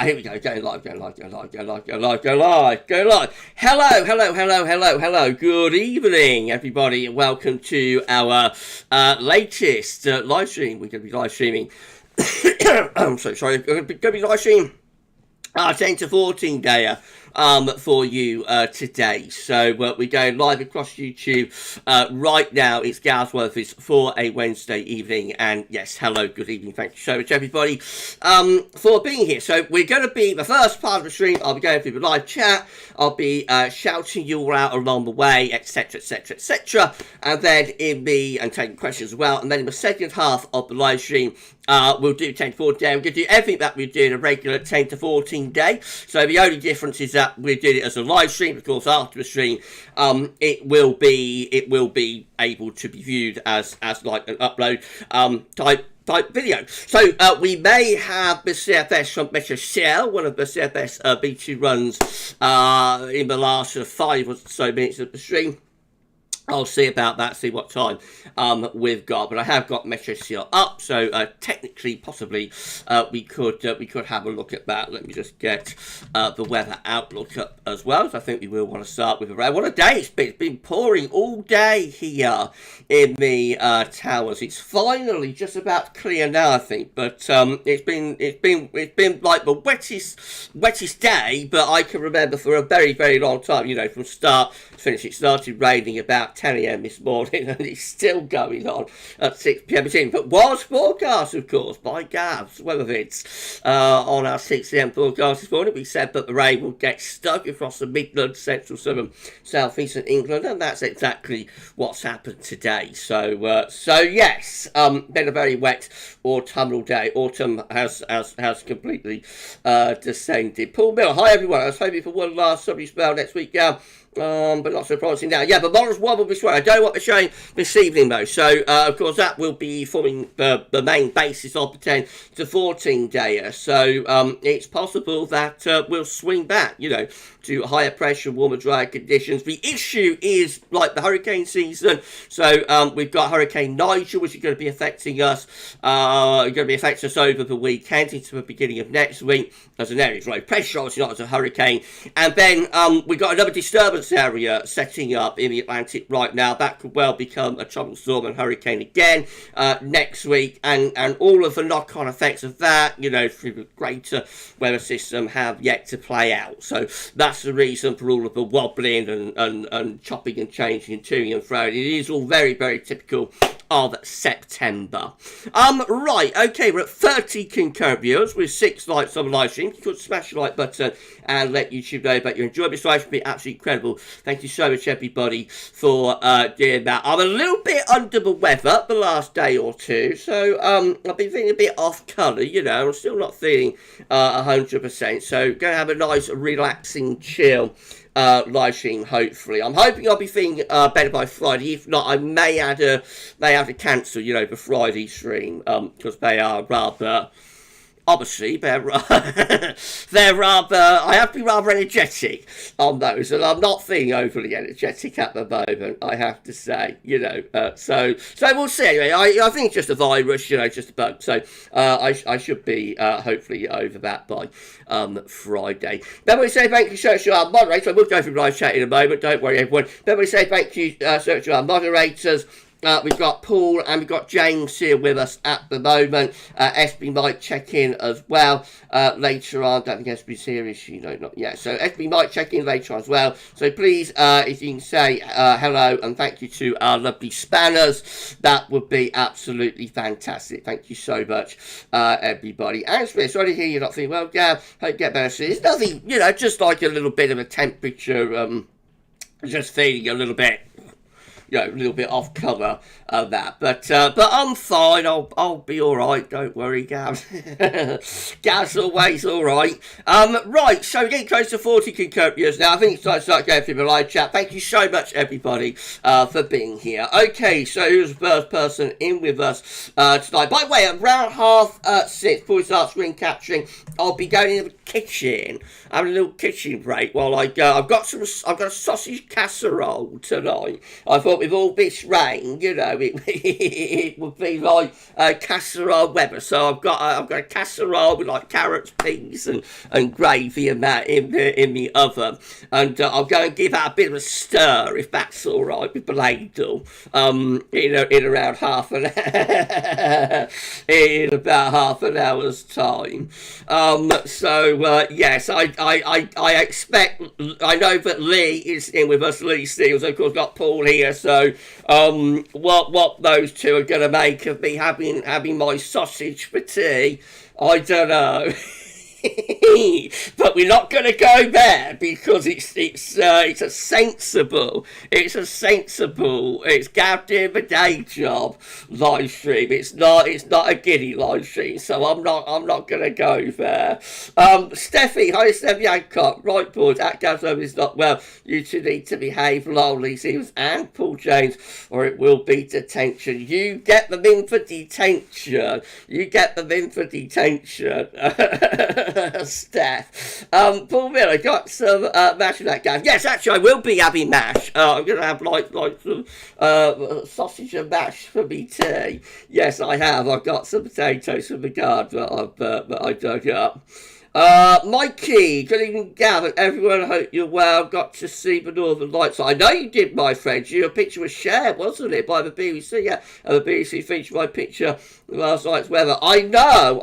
Here we go. Go live. Hello. Good evening, everybody, and welcome to our latest live stream. We're going to be live streaming. I'm so sorry. We're going to be live streaming 10 to 14 day for you today. So we're going live across YouTube right now. It's GavsWeatherVids for a Wednesday evening, and yes, hello, good evening. Thank you so much, everybody, for being here. So we're going to be the first part of the stream. I'll be going through the live chat. I'll be shouting you all out along the way, etc, and then and taking questions as well. And then in the second half of the live stream, we'll do 10 to 14 day. We're going to do everything that we do in a regular 10 to 14 day. So the only difference is that we did it as a live stream. Of course, after the stream, it will be able to be viewed as like an upload type video. So we may have the CFS from Meteociel, one of the CFS V2 runs in the last 5 or so minutes of the stream. I'll see about that, see what time we've got, but I have got Meteociel up, so technically, possibly, we could have a look at that. Let me just get the weather outlook up as well. So I think we will want to start with around. What a day it's been! It's been pouring all day here in the towers. It's finally just about clear now, I think, but it's been like the wettest day, but I can remember for a very, very long time. You know, from start to finish. It started raining about 10 a.m. this morning, and it's still going on at 6 p.m. But was forecast, of course, by GavsWeatherVids on our 6 a.m. forecast this morning. We said that the rain will get stuck across the Midlands, Central, Southern, South-Eastern England, and that's exactly what's happened today. So yes, been a very wet autumnal day. Autumn has completely descended. Paul Miller, hi everyone. I was hoping for one last sunny spell next week, but not so promising now. Yeah, but Morris one will be swearing. I don't know what they're showing this evening though. So of course that will be forming the main basis of the 10 to 14 day. So it's possible that we'll swing back, you know, to higher pressure, warmer, drier conditions. The issue is like the hurricane season. So we've got Hurricane Nigel, which is going to be affecting us. Going to be affecting us over the weekend into the beginning of next week as an area of low pressure, obviously not as a hurricane. And then we've got another disturbance area setting up in the Atlantic right now. That could well become a tropical storm and hurricane again next week, and all of the knock-on effects of that, you know, through the greater weather system have yet to play out. So that's the reason for all of the wobbling and chopping and changing and toing and froing. It is all very, very typical of September. Right, okay, we're at 30 concurrent viewers with 6 likes on the live stream. You could smash the like button and let YouTube know that you enjoyed this live stream. It'd be absolutely incredible. Thank you so much, everybody, for doing that. I'm a little bit under the weather the last day or two, so I've been feeling a bit off colour, you know. I'm still not feeling 100%, so going to have a nice, relaxing, chill live stream, hopefully. I'm hoping I'll be feeling better by Friday. If not, I may have to cancel, you know, the Friday stream, because they are rather, obviously, they're rather, I have to be rather energetic on those, and I'm not feeling overly energetic at the moment, I have to say, you know, so we'll see. Anyway, I think it's just a virus, you know, just a bug, so I should be hopefully over that by Friday. Then we say thank you so much to our moderators. We'll go through live chat in a moment, don't worry everyone. Then we say thank you so much to our moderators. We've got Paul and we've got James here with us at the moment. SB might check in as well later on. Don't think SB's here, is she? No, not yet. So SB might check in later on as well. So please, if you can say hello and thank you to our lovely spanners, that would be absolutely fantastic. Thank you so much, everybody. And Smith, sorry to hear you're not feeling well, Gav. Hope you get better soon. It's nothing, you know, just like a little bit of a temperature, just feeling a little bit, you know, a little bit off colour of that, but I'm fine. I'll be all right. Don't worry, Gav. Gav's always all right. Right. So we're getting close to 40 concurrent viewers now. I think it's time to start going through the live chat. Thank you so much, everybody, for being here. Okay. So who's the first person in with us tonight? By the way, around 6:30, before we start screen capturing, I'll be going into the kitchen, having a little kitchen break while I go. I've got a sausage casserole tonight. I thought with all this rain, you know, it would be like casserole weather. So I've got a casserole with like carrots, peas, and gravy and that in the oven, and I'll go and give that a bit of a stir if that's all right with the ladle. In around half an hour, in about half an hour's time. Yes, I expect. I know that Lee is in with us. Lee Steele's, of course, got Paul here. So what those two are going to make of me having my sausage for tea, I don't know. But we're not going to go there because it's a sensible, it's Gav doing the day job live stream. It's not a giddy live stream, so I'm not going to go there. Steffi, hi Steffi Hancock, right board at GavsWeatherVids is not well. You two need to behave, lolly Seals and Paul James, or it will be detention. You get them in for detention. Steph. Paul Miller, got some mash in that game. Yes, actually, I will be having mash. I'm going to have like some sausage and mash for me tea. Yes, I have. I've got some potatoes from the garden that I dug up. Mikey, good evening, Gav, and everyone. I hope you're well. Got to see the Northern Lights. I know you did, my friend. Your picture was shared, wasn't it, by the BBC? Yeah, and the BBC featured my picture last night's weather. I know,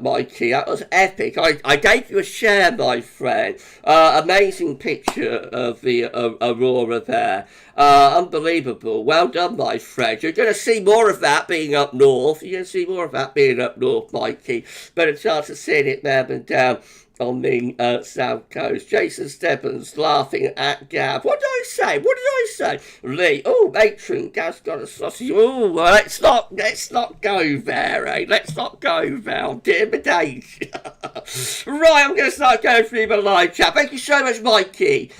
Mikey. That was epic. I gave you a share, my friend. Amazing picture of the Aurora there. Unbelievable. Well done, my friend. You're going to see more of that being up north. You're going to see more of that being up north, Mikey. Better chance of seeing it there than down on the south coast. Jason Stebbins laughing at Gav. What did I say? Lee. Oh, matron. Gav's got a sausage. Oh, let's not go there, eh? Let's not go there. I'm doing my days. Right, I'm going to start going through my live chat. Thank you so much, Mikey,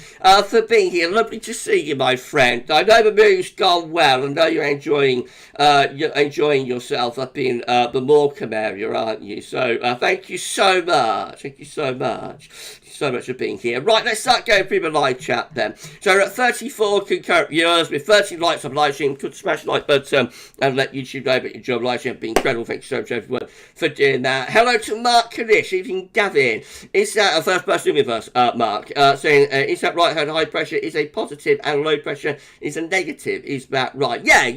for being here. Lovely to see you, my friend. I know the move's gone well. I know you're enjoying yourself up in the Morecambe area, aren't you? So thank you so much. Thank you so much for being here. Right, let's start going through the live chat then. So we're at 34 concurrent viewers with 13 likes on live stream. Could smash the like button and let YouTube know that your job live stream has been incredible. Thank you so much, everyone, for doing that. Hello to Mark Kanish, evening Gavin. Is that a first person with us, Mark? Saying, is that right? High pressure is a positive and low pressure is a negative. Is that right? Yeah,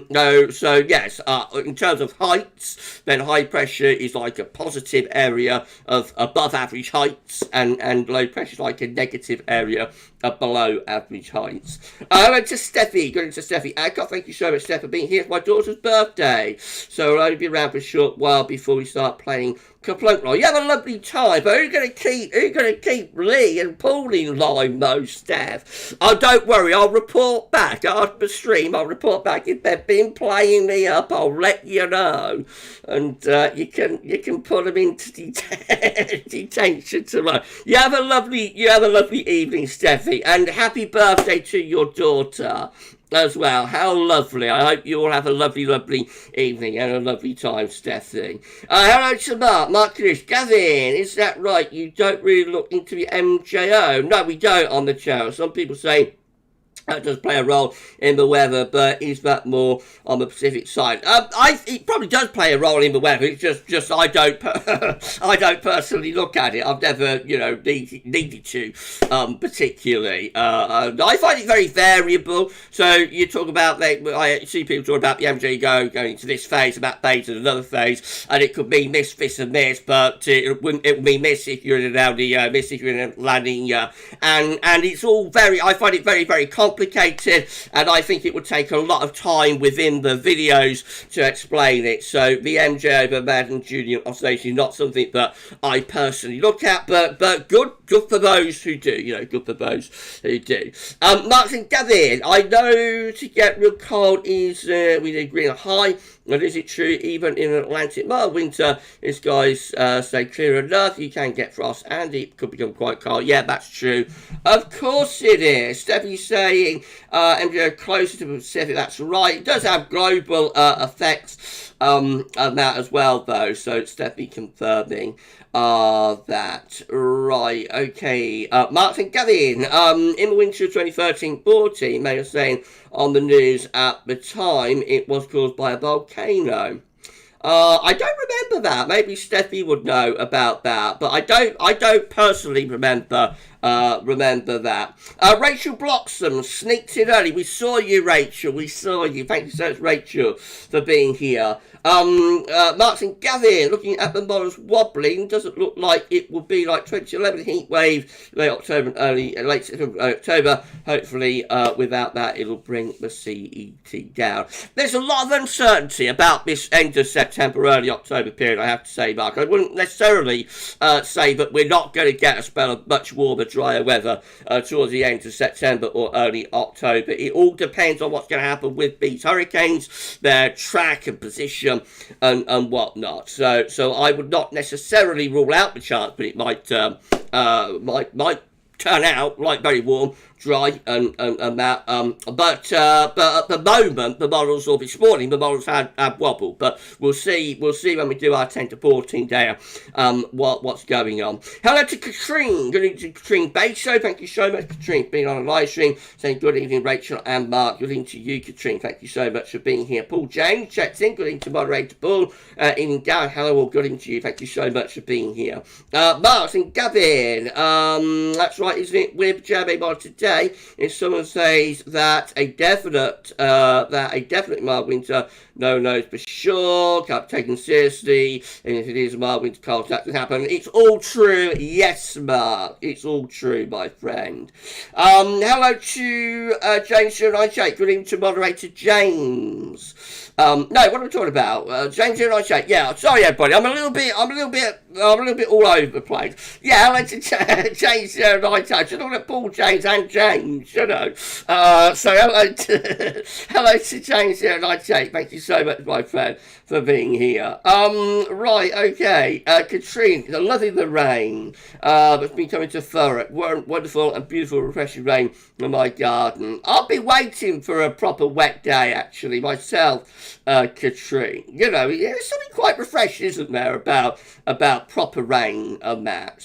no. So yes, in terms of heights, then high pressure is like a positive area of above average heights, and low pressure is like a negative area of below average heights. Going to Steffi. Thank you so much, Steph, for being here. It's my daughter's birthday, so I'll only be around for a short while before we start playing Kaplunk. You have a lovely time, but who's going to keep Lee and Paul in line, though, Steph? Oh, don't worry, I'll report back after the stream. I'll report back if they've been playing me up. I'll let you know, and you can put them into detention tomorrow. You have a lovely evening, Steffi, and happy birthday to your daughter as well. How lovely. I hope you all have a lovely evening and a lovely time, Stephanie. Hello to Mark Kanish. Gavin, is that right? You don't really look into the MJO? No, we don't on the channel. Some people say that does play a role in the weather, but is that more on the Pacific side? It probably does play a role in the weather. It's just I don't personally look at it. I've never, needed to, particularly. I find it very variable. So you talk about I see people talk about the MJ going into this phase, about phase and another phase, and it could mean this, and this, but it would mean miss if you're in an LD, miss if you're in a landing, and it's all I find it very, very complicated, and I think it would take a lot of time within the videos to explain it. So the MJ over Madden Junior oscillation is not something that I personally look at, but good for those who do, good for those who do. Martin Gavin, I know to get real cold is we agree on a high. But is it true even in Atlantic mild winter, if skies stay clear enough, you can get frost and it could become quite cold? Yeah, that's true. Of course it is. Steffi's saying MJ closer to the Pacific. That's right. It does have global effects that as well, though, so it's definitely confirming that. Right, okay. Martin Gavin, in the winter of 2013-14, they were saying on the news at the time it was caused by a volcano. I don't remember that. Maybe Steffi would know about that, but I don't personally remember that. Rachel Bloxham sneaked in early. We saw you, Rachel. We saw you. Thank you so much, Rachel, for being here. Martin Gavin, looking at the models wobbling, doesn't look like it will be like 2011 heat wave, late October and late October. Hopefully, without that, it'll bring the CET down. There's a lot of uncertainty about this end of September, early October period, I have to say, Mark. I wouldn't necessarily say that we're not going to get a spell of much warmer, drier weather towards the end of September or early October. It all depends on what's going to happen with these hurricanes, their track and position and whatnot. So I would not necessarily rule out the chance, but it might turn out like very warm, dry, and that. But at the moment, the models, or this morning, the models have wobbled. But we'll see when we do our 10 to 14 day what's going on. Hello to Katrine. Good evening to Katrine Baso. Thank you so much, Katrine, for being on a live stream. Saying good evening, Rachel and Mark. Good evening to you, Katrine. Thank you so much for being here. Paul James checks in. Good evening to moderator Paul. Evening, Gavin. Hello, all. Good evening to you. Thank you so much for being here. Martin Gavin. That's right, isn't it? With JMA Mod today. If someone says that a definite mild winter, no knows for sure, can't be taken seriously, and if it is a mild winter, cold that can happen. It's all true, yes, Mark. It's all true, my friend. Hello to James 098. Good evening to moderator James. No, what am I talking about? James 098. Yeah, sorry everybody. I'm a little bit all over the place. Yeah, hello to James 098. I should have Paul James and James, you know. So hello to James 098. Thank you so much, my friend, for being here. Right, okay. Katrine, loving the rain. It's been coming to Thurrock. Wonderful and beautiful, refreshing rain in my garden. I'll be waiting for a proper wet day, actually, myself, Katrine. You know, there's something quite refreshing, isn't there, about proper rain and that.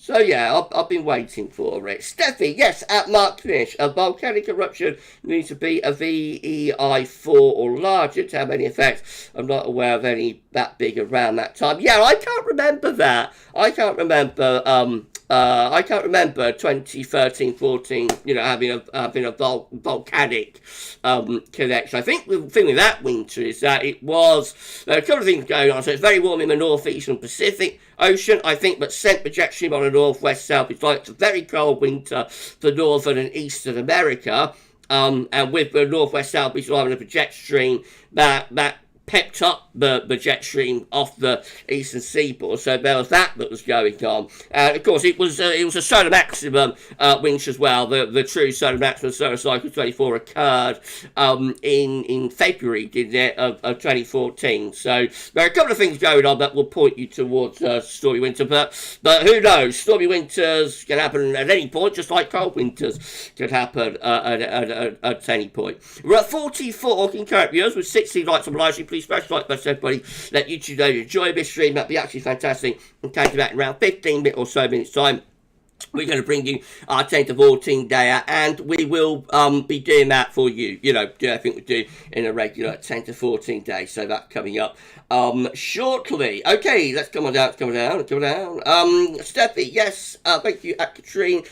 So yeah, I've been waiting for it. Steffi, yes, at Mark Finish, a volcanic eruption needs to be a VEI4 or larger to have any effect. I'm not aware of any that big around that time. Yeah, I can't remember that. I can't remember 2013-14, you know, having a volcanic connection. I think the thing with that winter is that it was, there are a couple of things going on. So it's very warm in the northeastern Pacific Ocean. I think that sent the jet stream on the northwest south. It's like it's a very cold winter for northern and eastern America. And with the northwest south, we're having a jet stream that pepped up the jet stream off the eastern seaboard, so there was that was going on. Of course, it was a solar maximum winch as well. The true solar maximum solar cycle 24 occurred in February, didn't it, of 2014. So there are a couple of things going on that will point you towards stormy winter, but who knows? Stormy winters can happen at any point, just like cold winters can happen at any point. We're at 44 concurrent viewers with 16 likes on the live stream. Please smash like button, everybody. Let YouTube know you enjoy this stream. That'd be actually fantastic. And catch you back in around 15 or so minutes time. We're going to bring you our 10 to 14 day, and we will be doing that for you. You know, I think we do in a regular 10 to 14 days. So that's coming up shortly. Okay, let's come on down. Steffi, yes, thank you, Katrine.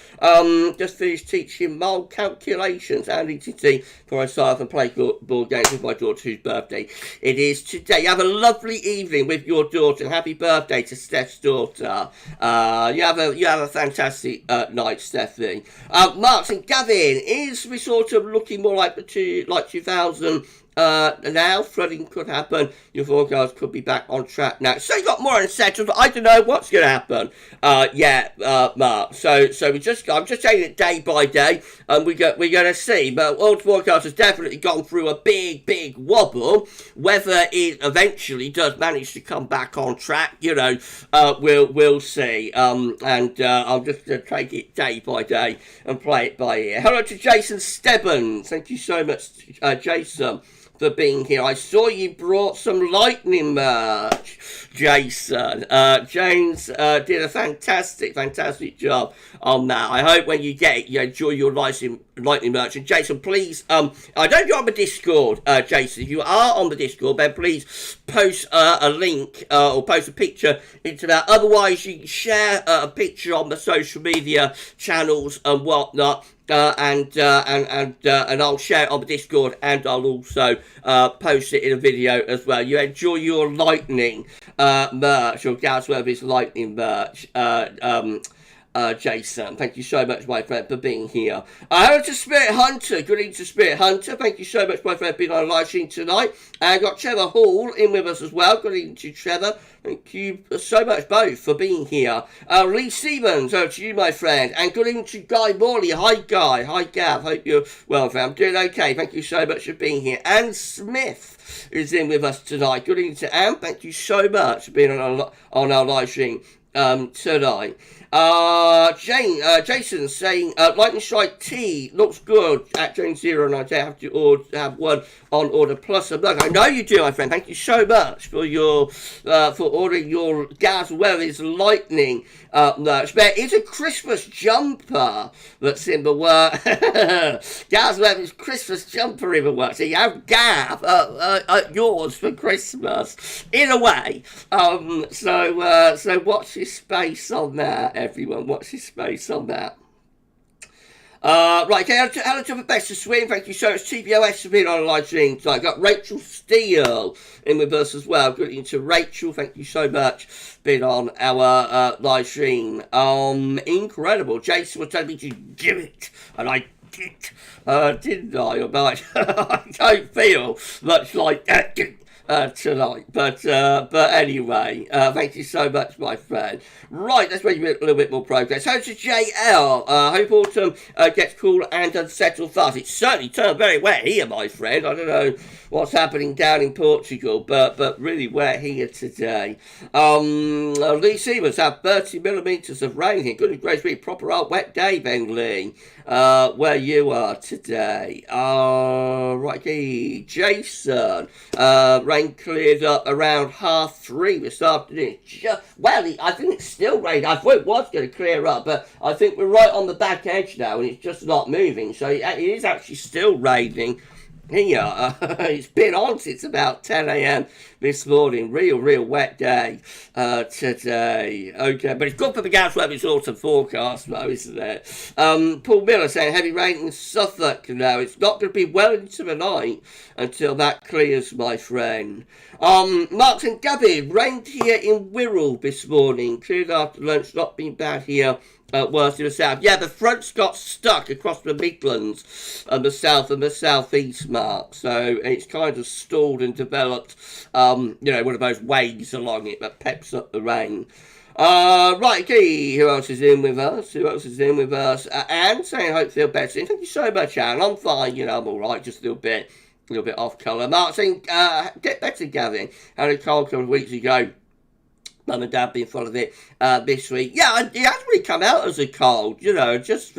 Just finished teaching mild calculations and ETT before I start off and play board games with my daughter, whose birthday it is today. Have a lovely evening with your daughter, and happy birthday to Steph's daughter. You have a fantastic night, Stephanie. Martin Gavin, is we sort of looking more like 2000 now? Flooding could happen. Your forecast could be back on track now. So you got more unsettled. I don't know what's going to happen. Mark. So I'm just taking it day by day, and we're going to see. But World Forecast has definitely gone through a big wobble. Whether it eventually does manage to come back on track, you know, we'll see. I'll just take it day by day and play it by ear. Hello to Jason Stebbins. Thank you so much, Jason, for being here. I saw you brought some lightning merch, Jason. James did a fantastic job on that. I hope when you get it, you enjoy your lightning merch. And Jason, please, I don't know if you're on the Discord, Jason. If you are on the Discord, then please post a link or post a picture into that. Otherwise, you can share a picture on the social media channels and whatnot. And I'll share it on the Discord, and I'll also post it in a video as well. You enjoy your lightning merch, your GavsWeatherVids lightning merch, Jason. Thank you so much, my friend, for being here. Hello to Spirit Hunter. Good evening to Spirit Hunter. Thank you so much, my friend, for being on a live stream tonight. And got Trevor Hall in with us as well. Good evening to Trevor. Thank you so much both for being here. Lee Stevens, to you, my friend. And good evening to Guy Morley. Hi, Guy. Hi, Gav. Hope you're well, fam. Doing okay. Thank you so much for being here. Anne Smith is in with us tonight. Good evening to Anne. Thank you so much for being on our live stream tonight. Jason saying Lightning Strike Tea looks good at James 09. I have to have one on order plus a mug. I know you do, my friend. Thank you so much for your for ordering your GavsWeatherVids lightning merch. There is a Christmas jumper that's in the work. GavsWeatherVids Christmas jumper in the work. So you have Gav yours for Christmas in a way. So watch your space on that, everyone. Watch your space on that. Right, okay, hello to the best of swim. Thank you so much, TBOS, for being on a live stream tonight. I've got Rachel Steele in with us as well. Good evening to Rachel. Thank you so much for being on our live stream. Incredible. Jason was telling me to do it, and I did, didn't I? But I don't feel much like that tonight, but anyway, thank you so much, my friend. Right, let's make a little bit more progress. Hello to JL. Hope autumn gets cool and unsettled fast. It's certainly turned very wet here, my friend. I don't know what's happening down in Portugal, but really wet here today. Lee Siemens have 30 millimeters of rain here. Goodness gracious me, proper old wet day, Ben Lee, where you are today. Right, Jason. Rain cleared up around 3:30 this afternoon. Well, I think it's still raining. I thought it was going to clear up, but I think we're right on the back edge now, and it's just not moving. So it is actually still raining here. It's been on since about 10 a.m. this morning. Real wet day today. Okay, but it's good for the GavsWeatherVids autumn forecast, though, isn't it? Paul Miller saying heavy rain in Suffolk now. It's not going to be well into the night until that clears, my friend. Marks and Gabby, rained here in Wirral this morning. Cleared after lunch, not been bad here. Worse in the south. Yeah, the fronts got stuck across the Midlands and the south and the southeast, Mark. So it's kind of stalled and developed, one of those waves along it that peps up the rain. Right, okay, who else is in with us? Anne saying, hope you feel better. Thank you so much, Anne. I'm fine, I'm all right, just a little bit off colour. Mark saying, get better, Gavin. Had a cold a couple of weeks ago. Mum and Dad being full of it this week. Yeah, it hasn't really come out as a cold, just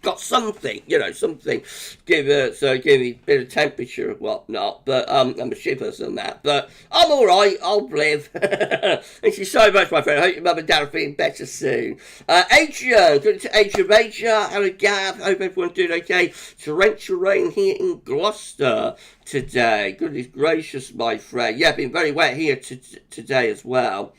got something, something, give me a bit of temperature and whatnot, but, and the shivers and that, but I'm alright, I'll live. Thank you so much, my friend. I hope your mum and dad are feeling better soon. Adrian, good to Adrian Major, hello Gav, hope everyone's doing okay. Torrential rain here in Gloucester today. Goodness gracious, my friend. Yeah, been very wet here today as well.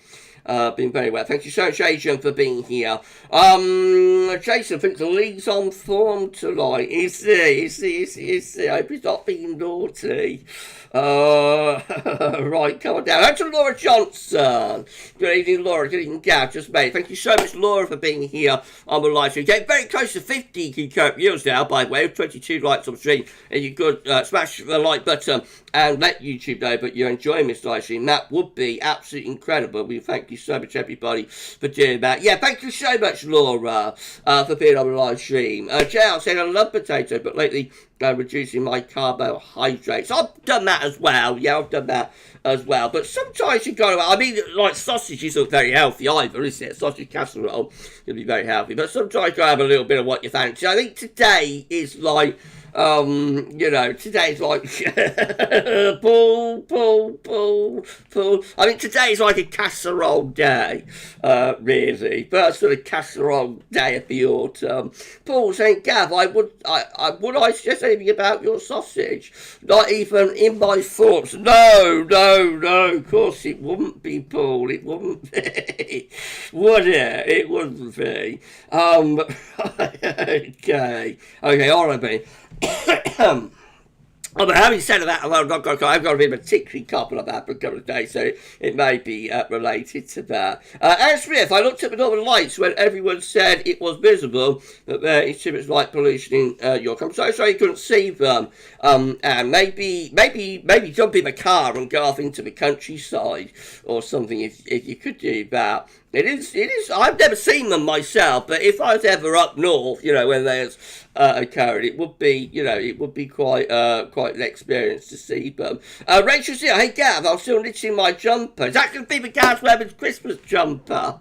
Been very well. Thank you so much, Adrian, for being here. Jason thinks the league's on form tonight. Is he? I hope he's not being naughty. Right, come on down. Hello to Laura Johnson. Good evening, Laura. Good evening, Gav. Just made. Thank you so much, Laura, for being here on the live stream. Getting very close to 50 concurrent viewers now, by the way, with 22 likes on the stream. And you could smash the like button and let YouTube know that you're enjoying this live stream. That would be absolutely incredible. We thank you so much, everybody, for doing that. Yeah, thank you so much, Laura, for being on the live stream. JL said I love potato, but lately reducing my carbohydrates. I've done that as well. Yeah, I've done that as well. But sometimes you go, like sausage isn't very healthy either, is it? Sausage casserole can be very healthy. But sometimes you have a little bit of what you fancy. I think today is like You know, today's like pull. I mean, today's like a casserole day, really. First sort of casserole day of the autumn. Paul saying, Gav, would I suggest anything about your sausage? Not even in my thoughts. No. Of course it wouldn't be, Paul. It wouldn't be, would it? It wouldn't be. Okay, all right, mate. Oh, but having said that, I've got a bit of a tickly couple I've had for a couple of days, so it may be related to that. Aaron Smith, I looked at the northern lights when everyone said it was visible, that there is too much light pollution in York. I'm so sorry you couldn't see them. And maybe jump in the car and go off into the countryside or something if you could do that. It is. I've never seen them myself, but if I was ever up north, you know, when there's a current, it would be quite an experience to see them. Rachel's here. Hey Gav, I'm still knitting my jumper. Is that going to be the GavsWeatherVids Christmas jumper?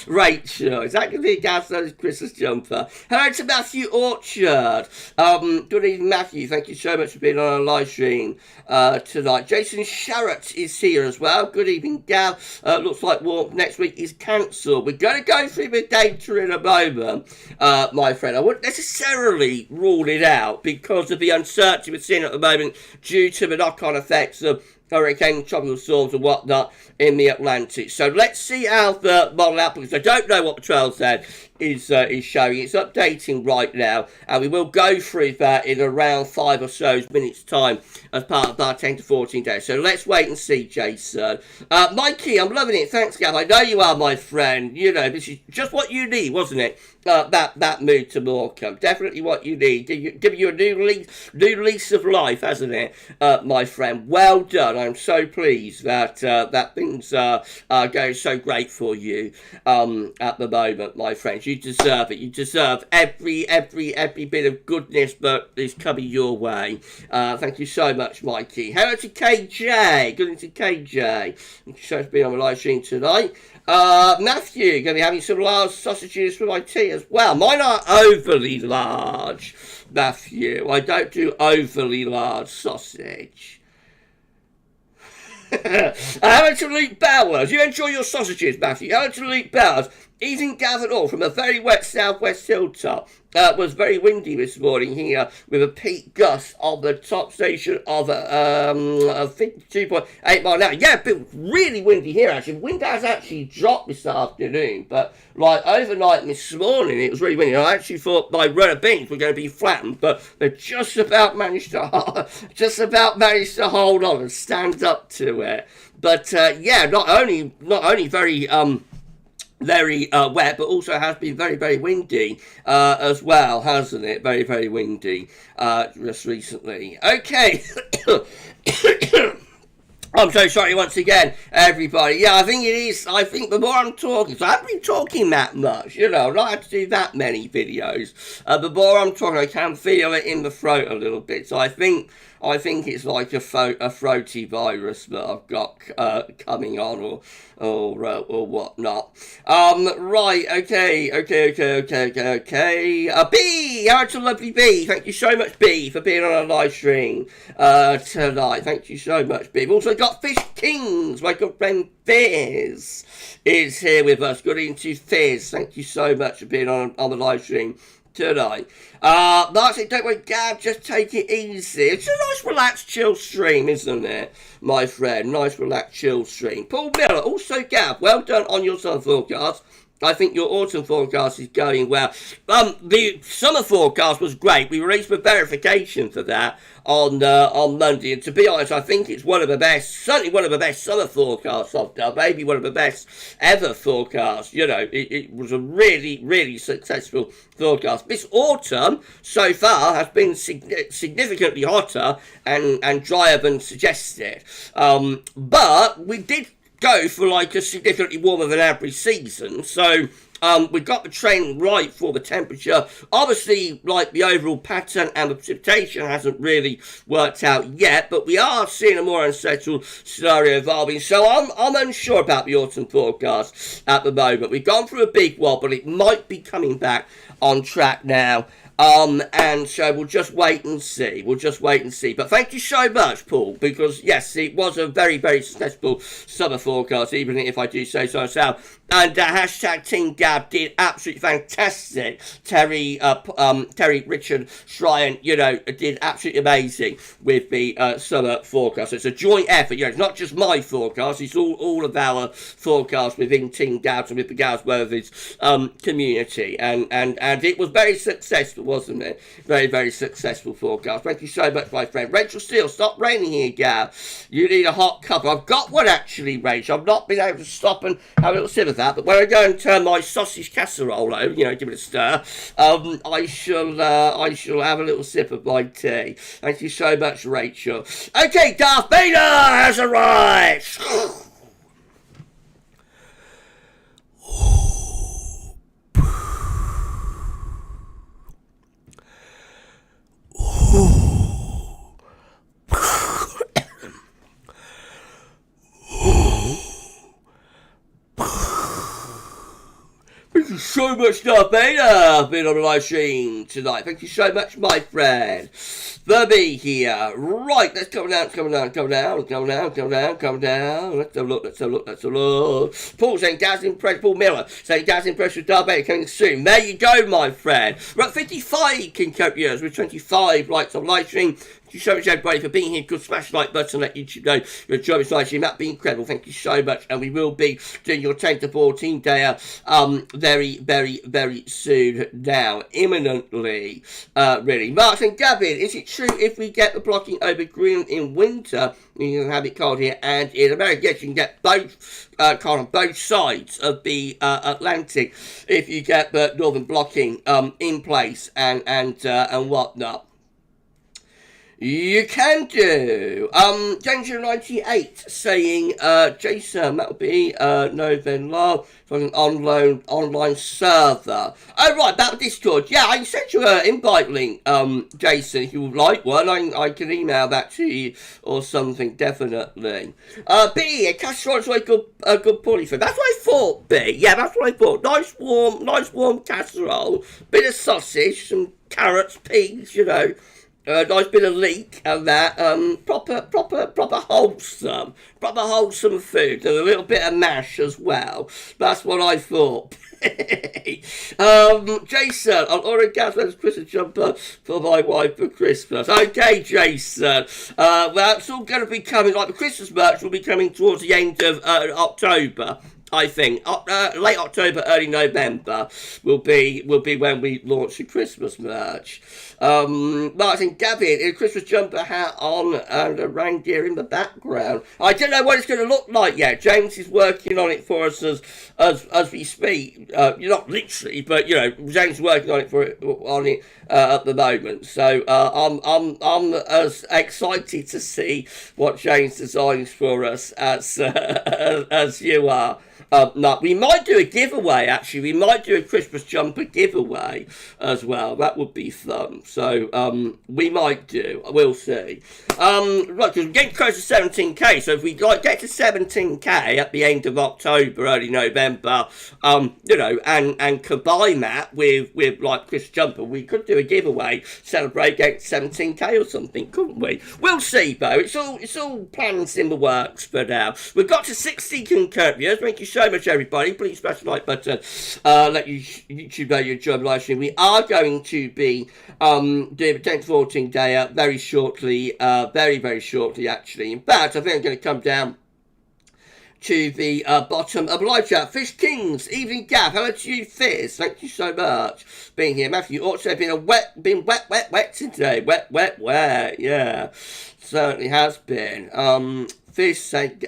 Rachel, is that going to be a GavsWeatherVids Christmas jumper? Hello to Matthew Orchard. Good evening, Matthew. Thank you so much for being on our live stream tonight. Jason Sharrett is here as well. Good evening, Gav. Looks like walk next week is cancelled. We're going to go through the data in a moment, my friend. I wouldn't necessarily rule it out because of the uncertainty we're seeing at the moment due to the knock-on effects of hurricane, tropical storms and whatnot in the Atlantic. So let's see how the model output, because I don't know what the 12 said is showing. It's updating right now, and we will go through that in around 5 or so minutes time as part of our 10 to 14 days. So let's wait and see, Jason. Mikey, I'm loving it. Thanks, Gav. I know you are, my friend. You know, this is just what you need, wasn't it? That mood to Morecambe. Definitely what you need. Give you a new lease of life, hasn't it, my friend? Well done. I'm so pleased that that things are going so great for you at the moment, my friends. You deserve it. You deserve every bit of goodness that is coming your way. Thank you so much, Mikey. Hello to KJ. Good evening to KJ. Thank you so much for being on the live stream tonight. Matthew, going to be having some large sausages for my tea as well. Mine are overly large, Matthew. I don't do overly large sausage. Hello to Luke Bowers. You enjoy your sausages, Matthew. Hello to Luke Bowers. Evening, Gav and all, from a very wet southwest hilltop. Was very windy this morning here with a peak gust on the top station of 52.8 mile an hour. Yeah, but really windy here actually. Wind has actually dropped this afternoon, but like overnight this morning it was really windy. I actually thought my runner beans were going to be flattened, but they just about managed to hold on and stand up to it. But yeah, not only very wet, but also has been very, very windy as well, hasn't it? Very, very windy just recently. Okay. I'm so sorry once again, everybody. Yeah, I think it is. I think the more I'm talking, so I haven't been talking that much, you know, not had to do that many videos. The more I'm talking, I can feel it in the throat a little bit. So I think it's like a throaty virus that I've got coming on or whatnot. Right, okay. B, how to lovely B. Thank you so much, B, for being on our live stream tonight. Thank you so much, B. We've also got Fish Kings. My good friend Fizz is here with us. Good evening to Fizz. Thank you so much for being on the live stream tonight. That's it, don't worry, Gav, just take it easy. It's a nice, relaxed, chill stream, isn't it, my friend? Nice, relaxed, chill stream. Paul Miller, also Gav, well done on your summer forecast. I think your autumn forecast is going well. The summer forecast was great. We released the verification for that on Monday, and to be honest, I think it's one of the best, certainly one of the best summer forecasts I've done, maybe one of the best ever forecasts. You know, it was a really, really successful forecast. This autumn, so far, has been significantly hotter and drier than suggested. But we did go for like a significantly warmer than average season, so we got the trend right for the temperature. Obviously, like the overall pattern and the precipitation hasn't really worked out yet, but we are seeing a more unsettled scenario evolving. So I'm unsure about the autumn forecast at the moment. We've gone through a big wobble. It might be coming back on track now. And so we'll just wait and see. We'll just wait and see. But thank you so much, Paul, because yes, it was a very, very successful summer forecast, even if I do say so myself. And hashtag Team Gav did absolutely fantastic. Terry, Richard, Shryan, you know, did absolutely amazing with the summer forecast. So it's a joint effort. You know, it's not just my forecast. It's all of our forecasts within Team Gavs and with the GavsWeatherVids community. And it was very successful, wasn't it? Very, very successful forecast. Thank you so much, my friend. Rachel Steele, stop raining here, Gav. You need a hot cup. I've got one actually, Rachel. I've not been able to stop and have a little sip of that. But when I go and turn my sausage casserole over, you know, give it a stir, I shall have a little sip of my tea. Thank you so much, Rachel. Okay, Darth Vader has arrived. Thank you so much, Darth Vader, being on the live stream tonight. Thank you so much, my friend. Verby here. Right, let's come down. Let's have a look. Paul saying Gav's impressed. Paul Miller saying Gav's impressed with Darth Vader coming soon. There you go, my friend. We're at 55 concurrent with 25 likes on live stream. Thank you so much, everybody, for being here. Good smash the like button, let YouTube know you're enjoying this live stream. That'd be incredible. Thank you so much. And we will be doing your 10 to 14 day very, very, very soon now. Imminently, really. Mark and Gavin, is it true if we get the blocking over Greenland in winter, you can have it cold here and in America? Yes, you can get both kind of both sides of the Atlantic if you get the northern blocking in place and whatnot. You can do. Danger98 saying, Jason, that'll be November from an online server. Oh, right, about Discord. Yeah, I can send you an invite link, Jason, if you would like one. I can email that to you or something, definitely. B, a casserole is always a good poorly food. That's what I thought, B. Yeah, that's what I thought. Nice warm casserole, bit of sausage, some carrots, peas, you know. Nice bit of leek and that, proper wholesome food, and a little bit of mash as well. That's what I thought. Jason, I'll order a GavsWeatherVids Christmas jumper for my wife for Christmas. Okay, Jason. Well, it's all going to be coming, like the Christmas merch will be coming towards the end of October. I think late October, early November will be when we launch the Christmas merch. Martin Gavin in a Christmas jumper hat on and a reindeer in the background. I don't know what it's going to look like yet. James is working on it for us as we speak. Not literally, but you know, James is working on it at the moment. So I'm as excited to see what James designs for us as you are. No, we might do a giveaway, actually. We might do a Christmas jumper giveaway as well. That would be fun. So, we might do. We'll see. Right, because we're getting close to 17k. So, if we get to 17k at the end of October, early November, you know, and combine that with like Christmas jumper, we could do a giveaway, celebrate getting 17k or something, couldn't we? We'll see, though. It's all plans in the works for now. We've got to 60 concurrent viewers. Thank you so much, everybody. Please smash the like button. Let YouTube know you enjoy the live stream. We are going to be doing a 10 to 14 day very shortly, very, very shortly, actually. In fact, I think I'm going to come down to the bottom of the live chat. Fish Kings, evening Gav. Hello to you, Fizz. Thank you so much for being here. Matthew, also been wet today. Wet. Yeah, certainly has been. Fish saying.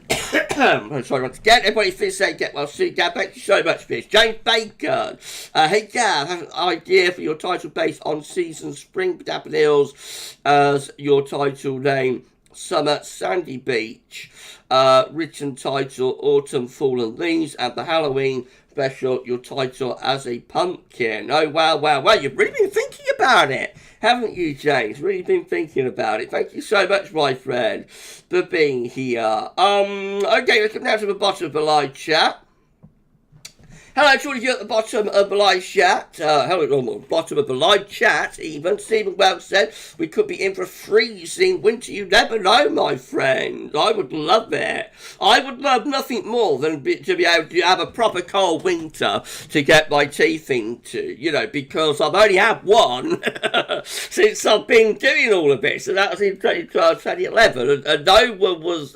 I'm sorry once again, everybody. Fish saying get well soon, Gav. Thank you so much, Fish. James Bacon. Hey Gav, have an idea for your title based on season spring daffodils as your title name. Summer Sandy Beach. Written title Autumn Fallen Leaves, and the Halloween special your title as a pumpkin. Oh wow, you've really been thinking about it, haven't you, James? Really been thinking about it. Thank you so much, my friend, for being here. Okay, let's come down to the bottom of the live chat. Hello to all of you at the bottom of the live chat. Hello, bottom of the live chat, even. Stephen Wells said we could be in for a freezing winter. You never know, my friend. I would love it. I would love nothing more than to be able to have a proper cold winter to get my teeth into, you know, because I've only had one since I've been doing all of this, and that was in 2012, 2011, and no one was,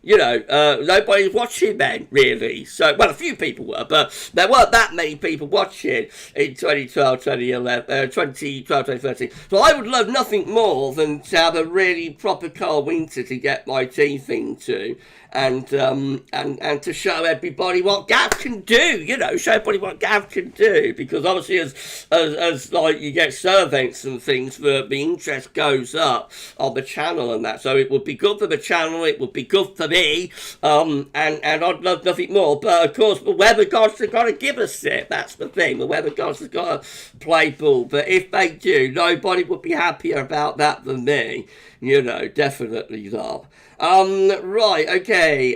nobody was watching then, really. So, well, a few people were, but there weren't that many people watching in 2012, 2011, 2012, 2013. So I would love nothing more than to have a really proper cold winter to get my teeth into. And to show everybody what Gav can do, show everybody what Gav can do, because obviously as like you get surveys and things, the interest goes up on the channel and that, so it would be good for the channel, it would be good for me, and I'd love nothing more. But of course the weather gods have got to give us it, that's the thing, the weather gods have got to play ball, but if they do, nobody would be happier about that than me, definitely not. Right, okay.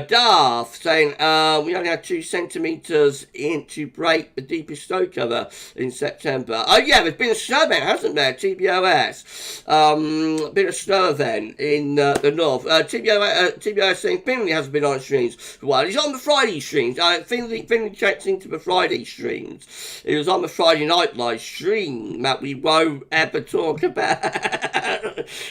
Darth saying, we only had 2 centimetres in to break the deepest snow cover in September. Oh yeah, there's been a snow event, hasn't there? TBOS. Been a snow event in the north. TBOS saying Finley hasn't been on streams for a while. He's on the Friday streams. Finley checks into the Friday streams. He was on the Friday night live stream that we won't ever talk about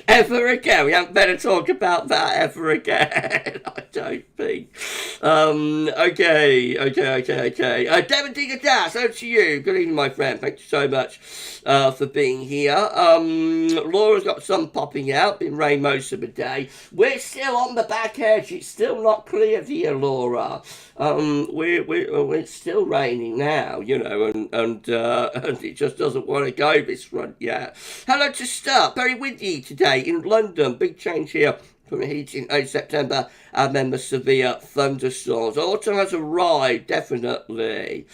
ever again. We haven't better talk about that ever again. I don't think. Okay. Devin Digger Das, over to you. Good evening, my friend. Thank you so much for being here. Laura's got sun popping out. Been rain most of the day. We're still on the back edge. It's still not clear here, Laura. We're still raining now, and it just doesn't want to go this front yet. Hello to Start. Very windy today in London. Big change here from the heat in September, and then the severe thunderstorms. Autumn has arrived, definitely.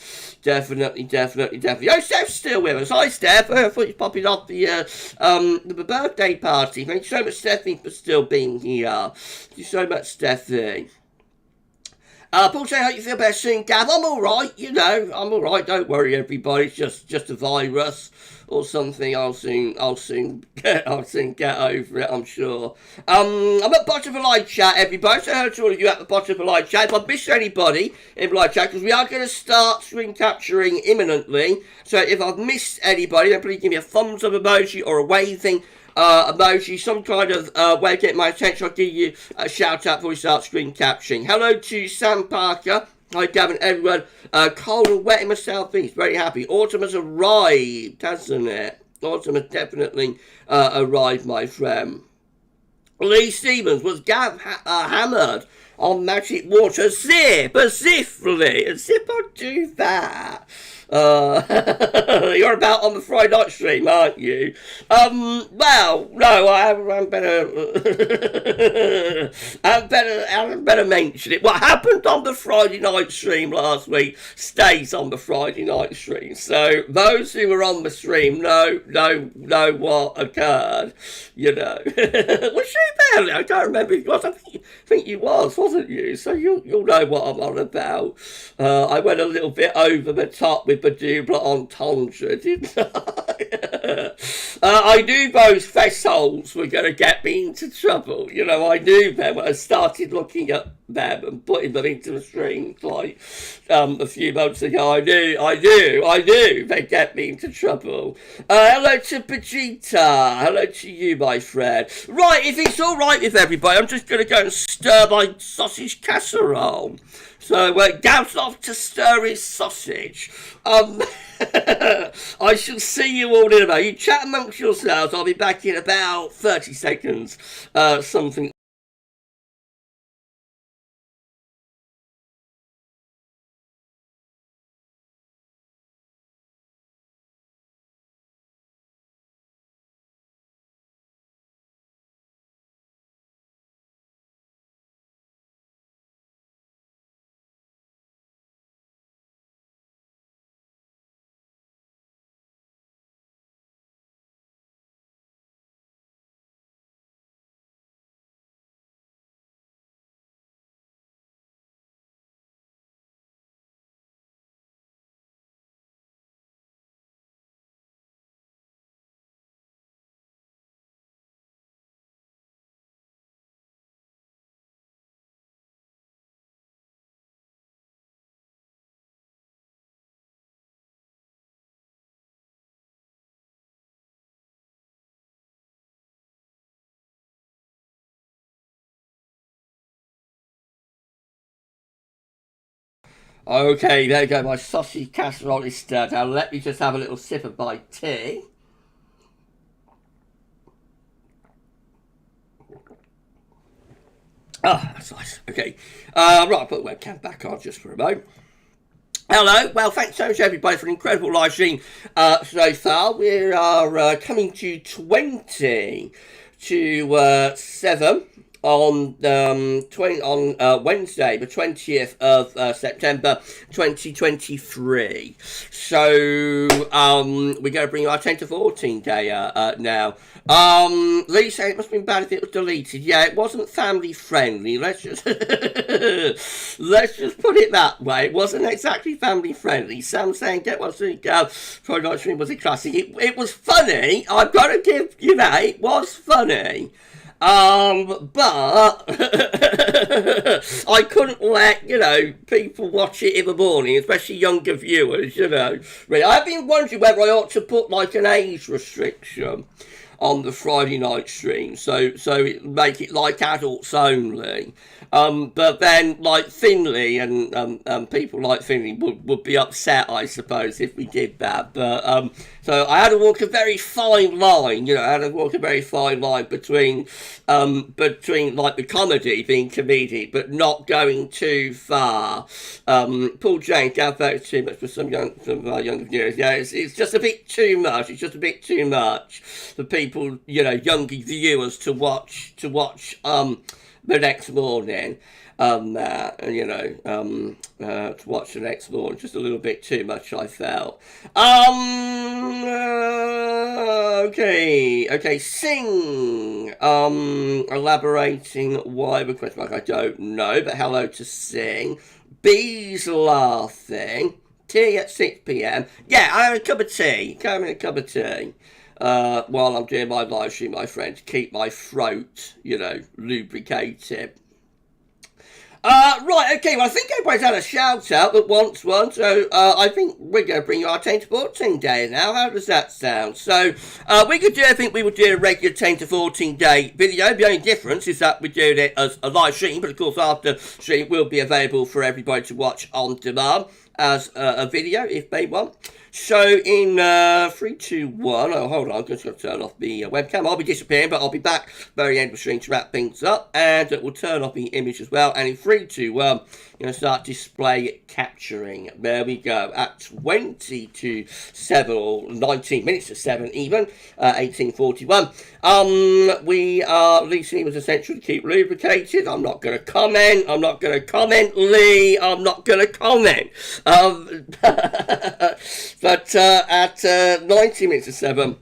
Oh, Steph's still with us. Hi, Steph. I thought you were popping off the birthday party. Thank you so much, Stephanie, for still being here. Thank you so much, Stephanie. Paul saying, hope you feel better soon, Gav. I'm alright, I'm alright, don't worry everybody, it's just a virus or something. I'll soon get over it, I'm sure. I'm at the bottom of the live chat, everybody, so hello to all of you at the bottom of the live chat. If I missed anybody in the live chat, because we are going to start screen capturing imminently, so if I've missed anybody, then please give me a thumbs up emoji or a waving emoji, some kind of way to get my attention. I'll give you a shout out before we start screen capturing. Hello to Sam Parker. Hi Gavin, everyone. Cold and wet in the southeast. Very happy. Autumn has arrived, hasn't it? Autumn has definitely arrived, my friend. Lee Stevens, was Gav hammered on magic water? Zip, as if I'd do that. You're about on the Friday night stream, aren't you? Well, no, I haven't better mention it. What happened on the Friday night stream last week stays on the Friday night stream. So those who were on the stream know what occurred. Was she there? I can't remember if you was. I think you was, wasn't you? So you'll know what I'm on about. I went a little bit over the top with the double entendre, didn't I? I knew those festivals were going to get me into trouble. I knew them when I started looking at them and putting them into the streams like a few months ago. I knew they'd get me into trouble. Hello to Vegeta. Hello to you, my friend. Right, if it's all right with everybody, I'm just going to go and stir my sausage casserole. So Gav's off to stir his sausage. I shall see you all in a moment. You chat amongst yourselves. I'll be back in about 30 seconds. Something Okay, there you go. My sausage casserole is stirred. Now let me just have a little sip of my tea. Ah, that's nice. Okay. Right, I'll put the webcam back on just for a moment. Hello. Well, thanks so much, everybody, for an incredible live stream so far. We are coming to 20 to 7 on Wednesday, the 20th of September 2023. So we're going to bring our 10 to 14 day now. Lee said it must have been bad if it was deleted. Yeah, it wasn't family friendly. Let's just let's just put it that way. It wasn't exactly family friendly. Sam saying get what's the probably not stream was a classic. It was funny. I've got to give you that. It was funny. But I couldn't let, people watch it in the morning, especially younger viewers, Really, I've been wondering whether I ought to put like an age restriction on the Friday night stream, so make it like adults only. But then like Finley and people like Finley would be upset, I suppose, if we did that. But so I had to walk a very fine line, I had to walk a very fine line between like the comedy being comedic, but not going too far. Paul James, GavsWeatherVids too much for some younger viewers. Yeah, it's just a bit too much. It's just a bit too much for people, younger viewers to watch the next morning. To watch the next morning, just a little bit too much, I felt. Okay, sing. Elaborating why the question mark, I don't know, but hello to sing. Bees laughing. Tea at 6 p.m. Yeah, I have a cup of tea. Come in a cup of tea. While I'm doing my live stream, my friend, to keep my throat, lubricated. Right, okay, well, I think everybody's had a shout out that wants one, so I think we're going to bring you our 10 to 14 day now. How does that sound? So, we could do, I think we would do a regular 10 to 14 day video. The only difference is that we're doing it as a live stream, but of course, after stream will be available for everybody to watch on demand as a video if they want. So in 3, 2, 1, oh hold on, I'm just going to turn off the webcam. I'll be disappearing, but I'll be back very end of the stream to wrap things up, and we'll turn off the image as well. And in 3, 2, 1, I'm going to start display capturing. There we go. At 20 to 7 or 19 minutes to 7 even, 1841. We are Lee was essential to keep lubricated. I'm not going to comment. Lee. I'm not going to comment. But at 90 minutes to 7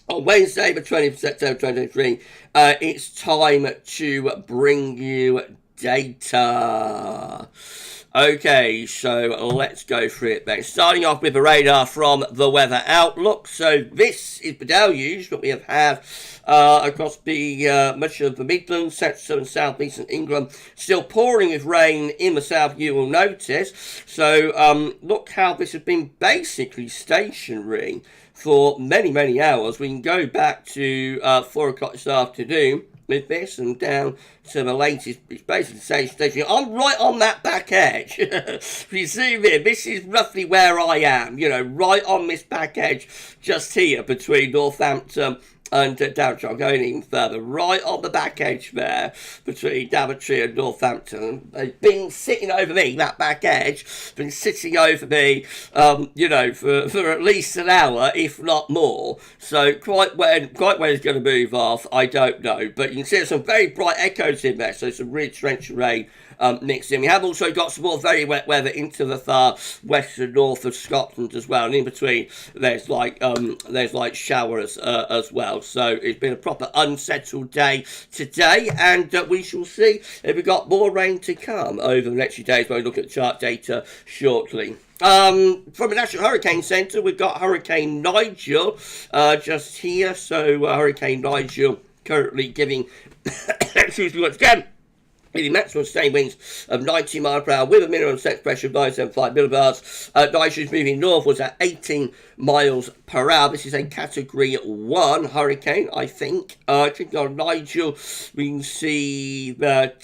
on Wednesday, the 20th of September 2023, it's time to bring you data. Okay, so let's go through it then. Starting off with the radar from the Weather Outlook. So this is the deluge that we have had across the much of the Midlands, central and southeastern England, still pouring with rain in the south, you will notice. So look how this has been basically stationary for many, many hours. We can go back to 4 o'clock this afternoon with this and down to the latest. It's basically the same station. I'm right on that back edge. If you zoom in, this is roughly where I am, right on this back edge, just here between Northampton and Daventry. I'm going even further, right on the back edge there between Daventry and Northampton. They've been sitting over me, that back edge, been sitting over me, for at least an hour, if not more. So quite when it's going to move off, I don't know. But you can see there's some very bright echoes in there, so some really torrential rain mixed in. We have also got some more very wet weather into the far west and north of Scotland as well, and in between there's like showers as well. So it's been a proper unsettled day today, and we shall see if we've got more rain to come over the next few days when we look at the chart data shortly. From the National Hurricane Centre, we've got Hurricane Nigel just here. So Hurricane Nigel currently giving excuse me once again, with the maximum sustained winds of 90 miles per hour with a minimum set pressure of 975 millibars. Nigel is moving northwards at 18 miles per hour. This is a Category 1 hurricane, I think. Clicking on Nigel, we can see that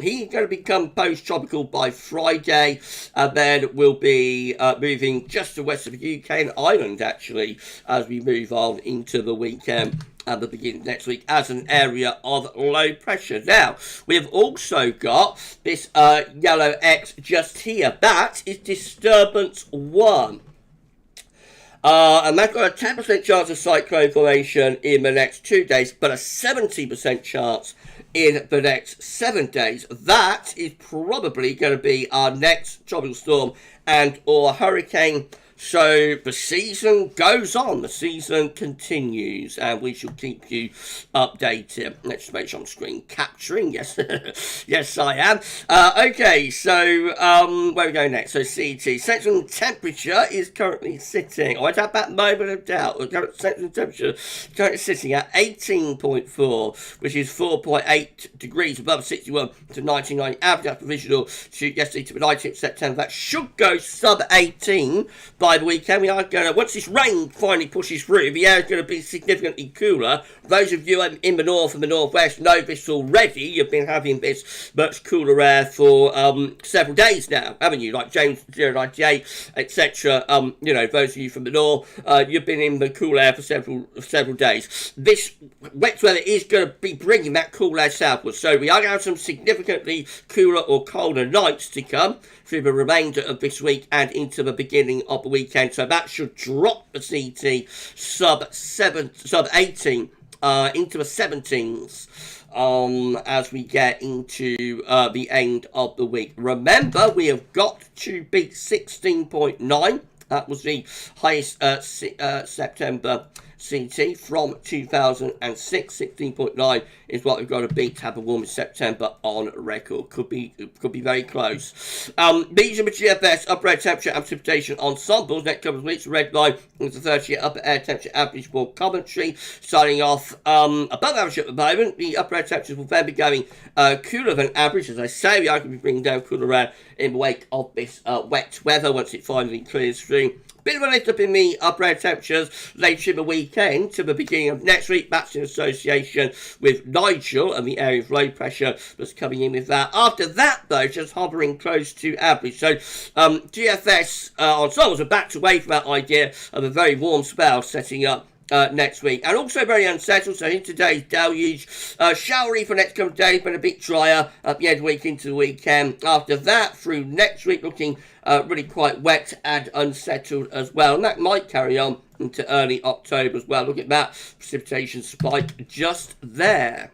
he's going to become post-tropical by Friday, and then will be moving just to west of the UK and Ireland, actually, as we move on into the weekend at the beginning of next week as an area of low pressure. Now, we've also got this yellow X just here. That is Disturbance 1. And that's got a 10% chance of cyclone formation in the next 2 days, but a 70% chance in the next 7 days. That is probably going to be our next tropical storm and or hurricane. So the season goes on, the season continues, and we shall keep you updated. Let's just make sure I'm screen capturing. Yes, yes, I am. Okay, so where are we going next? So CET, central temperature is currently sitting. I'd have that moment of doubt. The central temperature is currently sitting at 18.4, which is 4.8 degrees above 61 to 99 average. That's provisional to yesterday to the 19th September. That should go sub 18 by the weekend. We are going to, once this rain finally pushes through, the air is going to be significantly cooler. Those of you in the north and the northwest know this already. You've been having this much cooler air for several days now, haven't you? Like James 098, etc. You know, those of you from the north, you've been in the cool air for several days. This wet weather is going to be bringing that cool air southwards. So we are going to have some significantly cooler or colder nights to come through the remainder of this week and into the beginning of the weekend. So that should drop the CT sub 18 into the 17s as we get into the end of the week. Remember, we have got to beat 16.9. That was the highest September CT from 2006. 16.9 is what we've got to beat to have the warmest September on record. Could be very close. These are the GFS upper air temperature and precipitation ensembles. Next couple of weeks, red line is the 30-year upper air temperature average for Coventry. Starting off above average at the moment. The upper air temperatures will then be going cooler than average. As I say, we are going to be bringing down cooler air in the wake of this wet weather once it finally clears through. Bit of a lift up in the upper air temperatures later in the weekend to the beginning of next week. That's in association with Nigel and the area of low pressure that's coming in with that. After that, though, just hovering close to average. So GFS ensembles are backed away from that idea of a very warm spell setting up next week, and also very unsettled. So in today's deluge, showery for next couple of days, but a bit drier at the end of the week into the weekend. After that, through next week, looking really quite wet and unsettled as well, and that might carry on into early October as well. Look at that precipitation spike just there.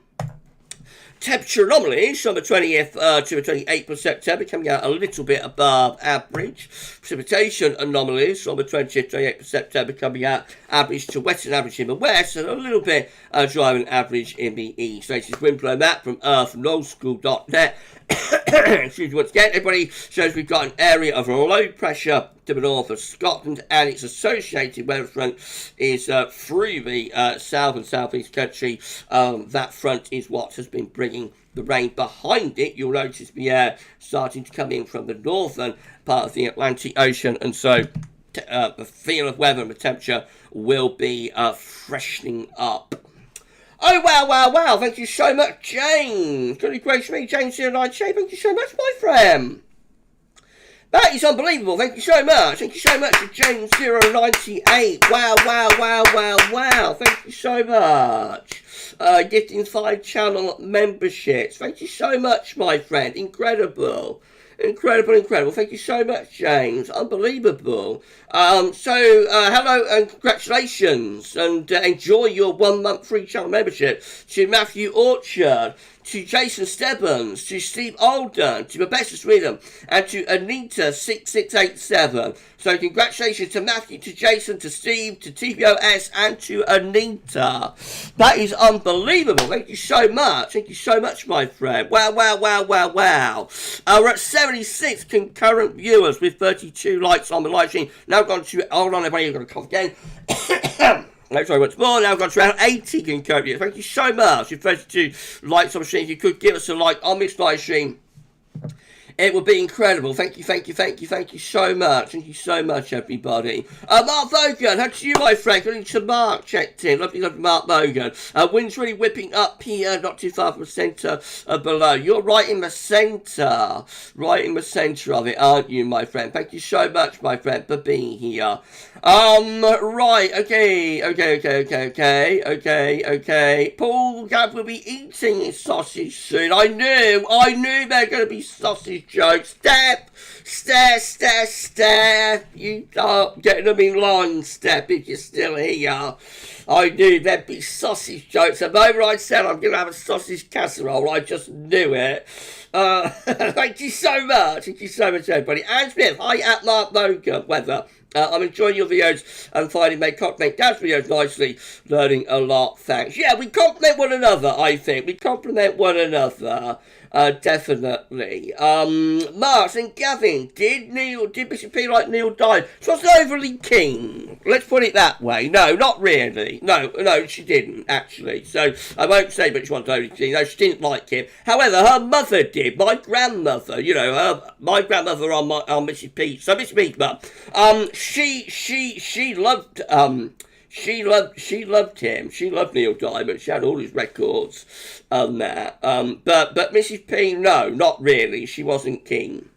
Temperature anomalies from the 20th to the 28th of September coming out a little bit above average. Precipitation anomalies from the 20th to 28th of September coming out average to wetter than average in the west and a little bit drier than average in the east. Latest wind blow map from oldschool.net. Excuse me once again, everybody shows we've got an area of low pressure to the north of Scotland, and its associated weather front is through the south and southeast country. That front is what has been bringing the rain. Behind it, you'll notice the air starting to come in from the northern part of the Atlantic Ocean, and so the feel of weather and the temperature will be freshening up. Oh, wow. Thank you so much, James. Goodly gracious me, James 098. Thank you so much, my friend. That is unbelievable. Thank you so much. Thank you so much to James 098. Wow. Thank you so much. Gifting 5 channel memberships. Thank you so much, my friend. Incredible. Thank you so much, James. Unbelievable. Hello and congratulations, and enjoy your 1 month free channel membership to Matthew Orchard, to Jason Stebbins, to Steve Alden, to Rebecca Sweden, and to Anita6687. So congratulations to Matthew, to Jason, to Steve, to TBOS, and to Anita. That is unbelievable. Thank you so much. Thank you so much, my friend. Wow. We're at 76 concurrent viewers with 32 likes on the live stream. Now I've gone to, hold on everybody, I've got to cough again. Thanks very much more. Now I've got to around 80 concurrent. Thank you so much. If you likes on the stream, if you could give us a like on this live stream, it would be incredible. Thank you so much. Thank you so much, everybody. Mark Bogan, how to you, my friend? Good to Mark, checked in. Lovely Mark Bogan. Wind's really whipping up here, not too far from the centre below. You're right in the centre. Right in the centre of it, aren't you, my friend? Thank you so much, my friend, for being here. Right, okay. Paul Gav will be eating his sausage soon. I knew there were going to be sausage jokes. Step. You start getting them in line, Step, if you're still here. I knew there'd be sausage jokes. The moment I said I'm going to have a sausage casserole, I just knew it. Thank you so much. Everybody. Anne Smith, hi at Mark Bogan, weather. I'm enjoying your videos and finding they compliment Gav's videos nicely. Learning a lot, thanks. Yeah, we compliment one another, I think. We compliment one another. Definitely. Mark and Gavin, did Bishop P like Neil died? She wasn't overly keen. Let's put it that way. No, not really. No, she didn't, actually. So, I won't say but she wasn't overly keen. No, she didn't like him. However, her mother did. My grandmother, my grandmother on Mrs. P. So, Mrs. P's mum, she loved She loved him. She loved Neil Diamond. She had all his records there. But Mrs. P, no, not really. She wasn't keen.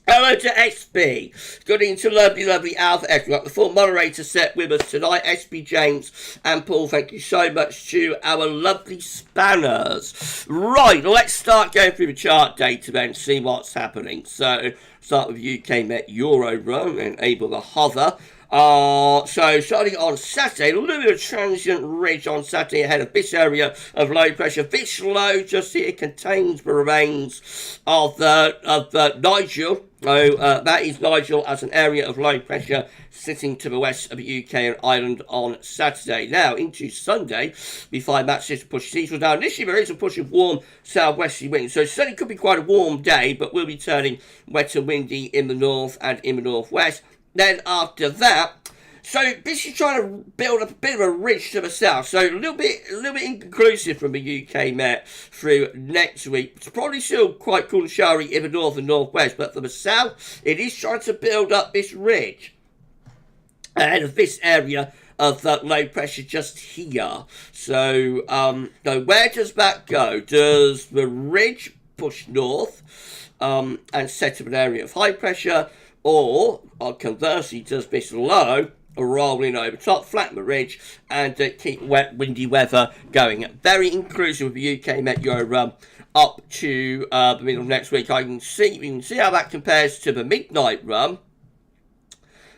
Hello to SB. Good evening to lovely Alpha X. We've got the full moderator set with us tonight. SB, James and Paul, thank you so much to our lovely spanners. Right, let's start going through the chart data then, see what's happening. So, start with UK Met Euro run and able to hover. So starting on Saturday, a little bit of transient ridge on Saturday ahead of this area of low pressure. This low just here contains the remains of the Nigel. So that is Nigel as an area of low pressure sitting to the west of the UK and Ireland on Saturday. Now into Sunday, we find that system pushes eastward. Now initially there is a push of warm southwesterly winds, so it certainly could be quite a warm day, but will be turning wet and windy in the north and in the northwest. Then after that, so this is trying to build up a bit of a ridge to the south. So a little bit inconclusive from the UK Met through next week. It's probably still quite cool and showery in the north and northwest, but for the south, it is trying to build up this ridge ahead of this area of that low pressure just here. So, where does that go? Does the ridge push north and set up an area of high pressure? Or, conversely, does this low rolling over top, flatten the ridge, and keep wet, windy weather going? Very inclusive with the UK Met Euro up to the middle of next week. We can see how that compares to the midnight run.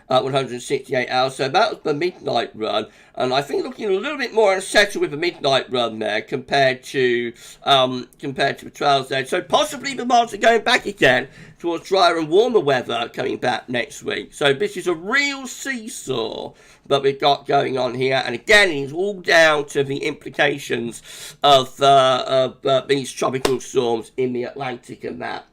168 hours, so that was the midnight run, and I think looking a little bit more unsettled with the midnight run there compared to the 12 day. So possibly the Mars are going back again towards drier and warmer weather coming back next week. So this is a real seesaw that we've got going on here, and again it's all down to the implications of these tropical storms in the Atlantic and that.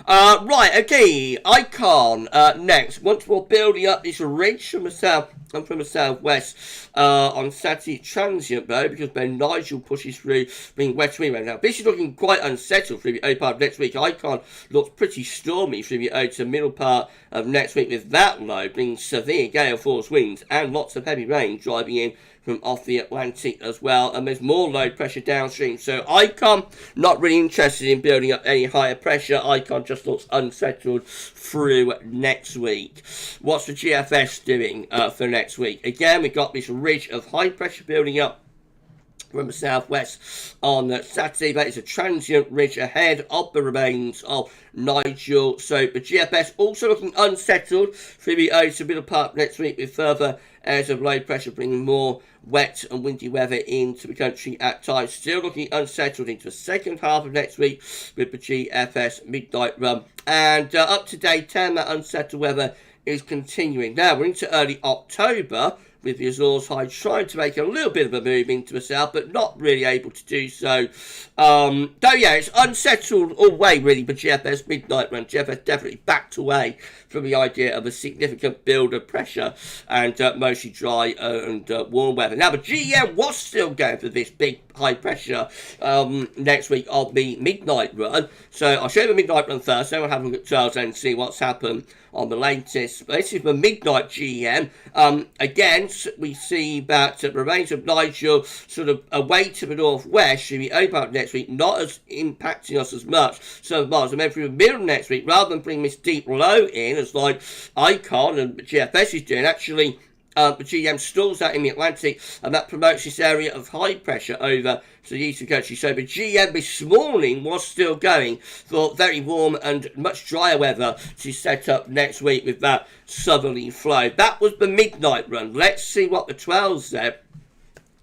Right, okay, Icon, next. Once we're building up this ridge from the south and from the southwest on Saturday, transient though, because then Nigel pushes through, being wet and windy. Now, this is looking quite unsettled through the early part of next week. Icon looks pretty stormy through the early to middle part of next week, with that low being severe gale force winds and lots of heavy rain driving in from off the Atlantic as well, and there's more low pressure downstream. So Icon not really interested in building up any higher pressure. Icon just looks unsettled through next week. What's the GFS doing for next week? Again, we've got this ridge of high pressure building up from the southwest on Saturday. That is a transient ridge ahead of the remains of Nigel. So the GFS also looking unsettled through the early to middle part of next week, with further areas of low pressure bringing more wet and windy weather into the country at times. Still looking unsettled into the second half of next week with the GFS midnight run. And up to day 10, that unsettled weather is continuing. Now we're into early October, with the Azores High trying to make a little bit of a move into the south, but not really able to do so. Though, yeah, it's unsettled all way, really, for GFS midnight run. GFS definitely backed away from the idea of a significant build of pressure and mostly dry and warm weather. Now, the GEM was still going for this big high pressure next week of the midnight run. So I'll show you the midnight run first, then we'll have a look at Charles and see what's happened on the latest. This is the midnight GEM. Again, we see that the remains of Nigel sort of away to the northwest should be open up next week, not as impacting us as much. So Mars and then through the middle next week, rather than bring this deep low in as like Icon and GFS is doing, actually the GM stalls out in the Atlantic, and that promotes this area of high pressure over to the eastern country. So the GM this morning was still going for very warm and much drier weather to set up next week with that southerly flow. That was the midnight run. Let's see what the 12s there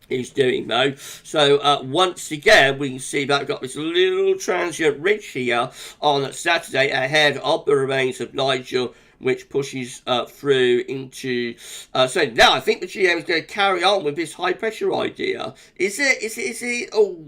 is doing though. So once again we can see that we've got this little transient ridge here on Saturday ahead of the remains of Nigel, which pushes through into... so now I think the GM is going to carry on with this high pressure idea. Is it? Oh,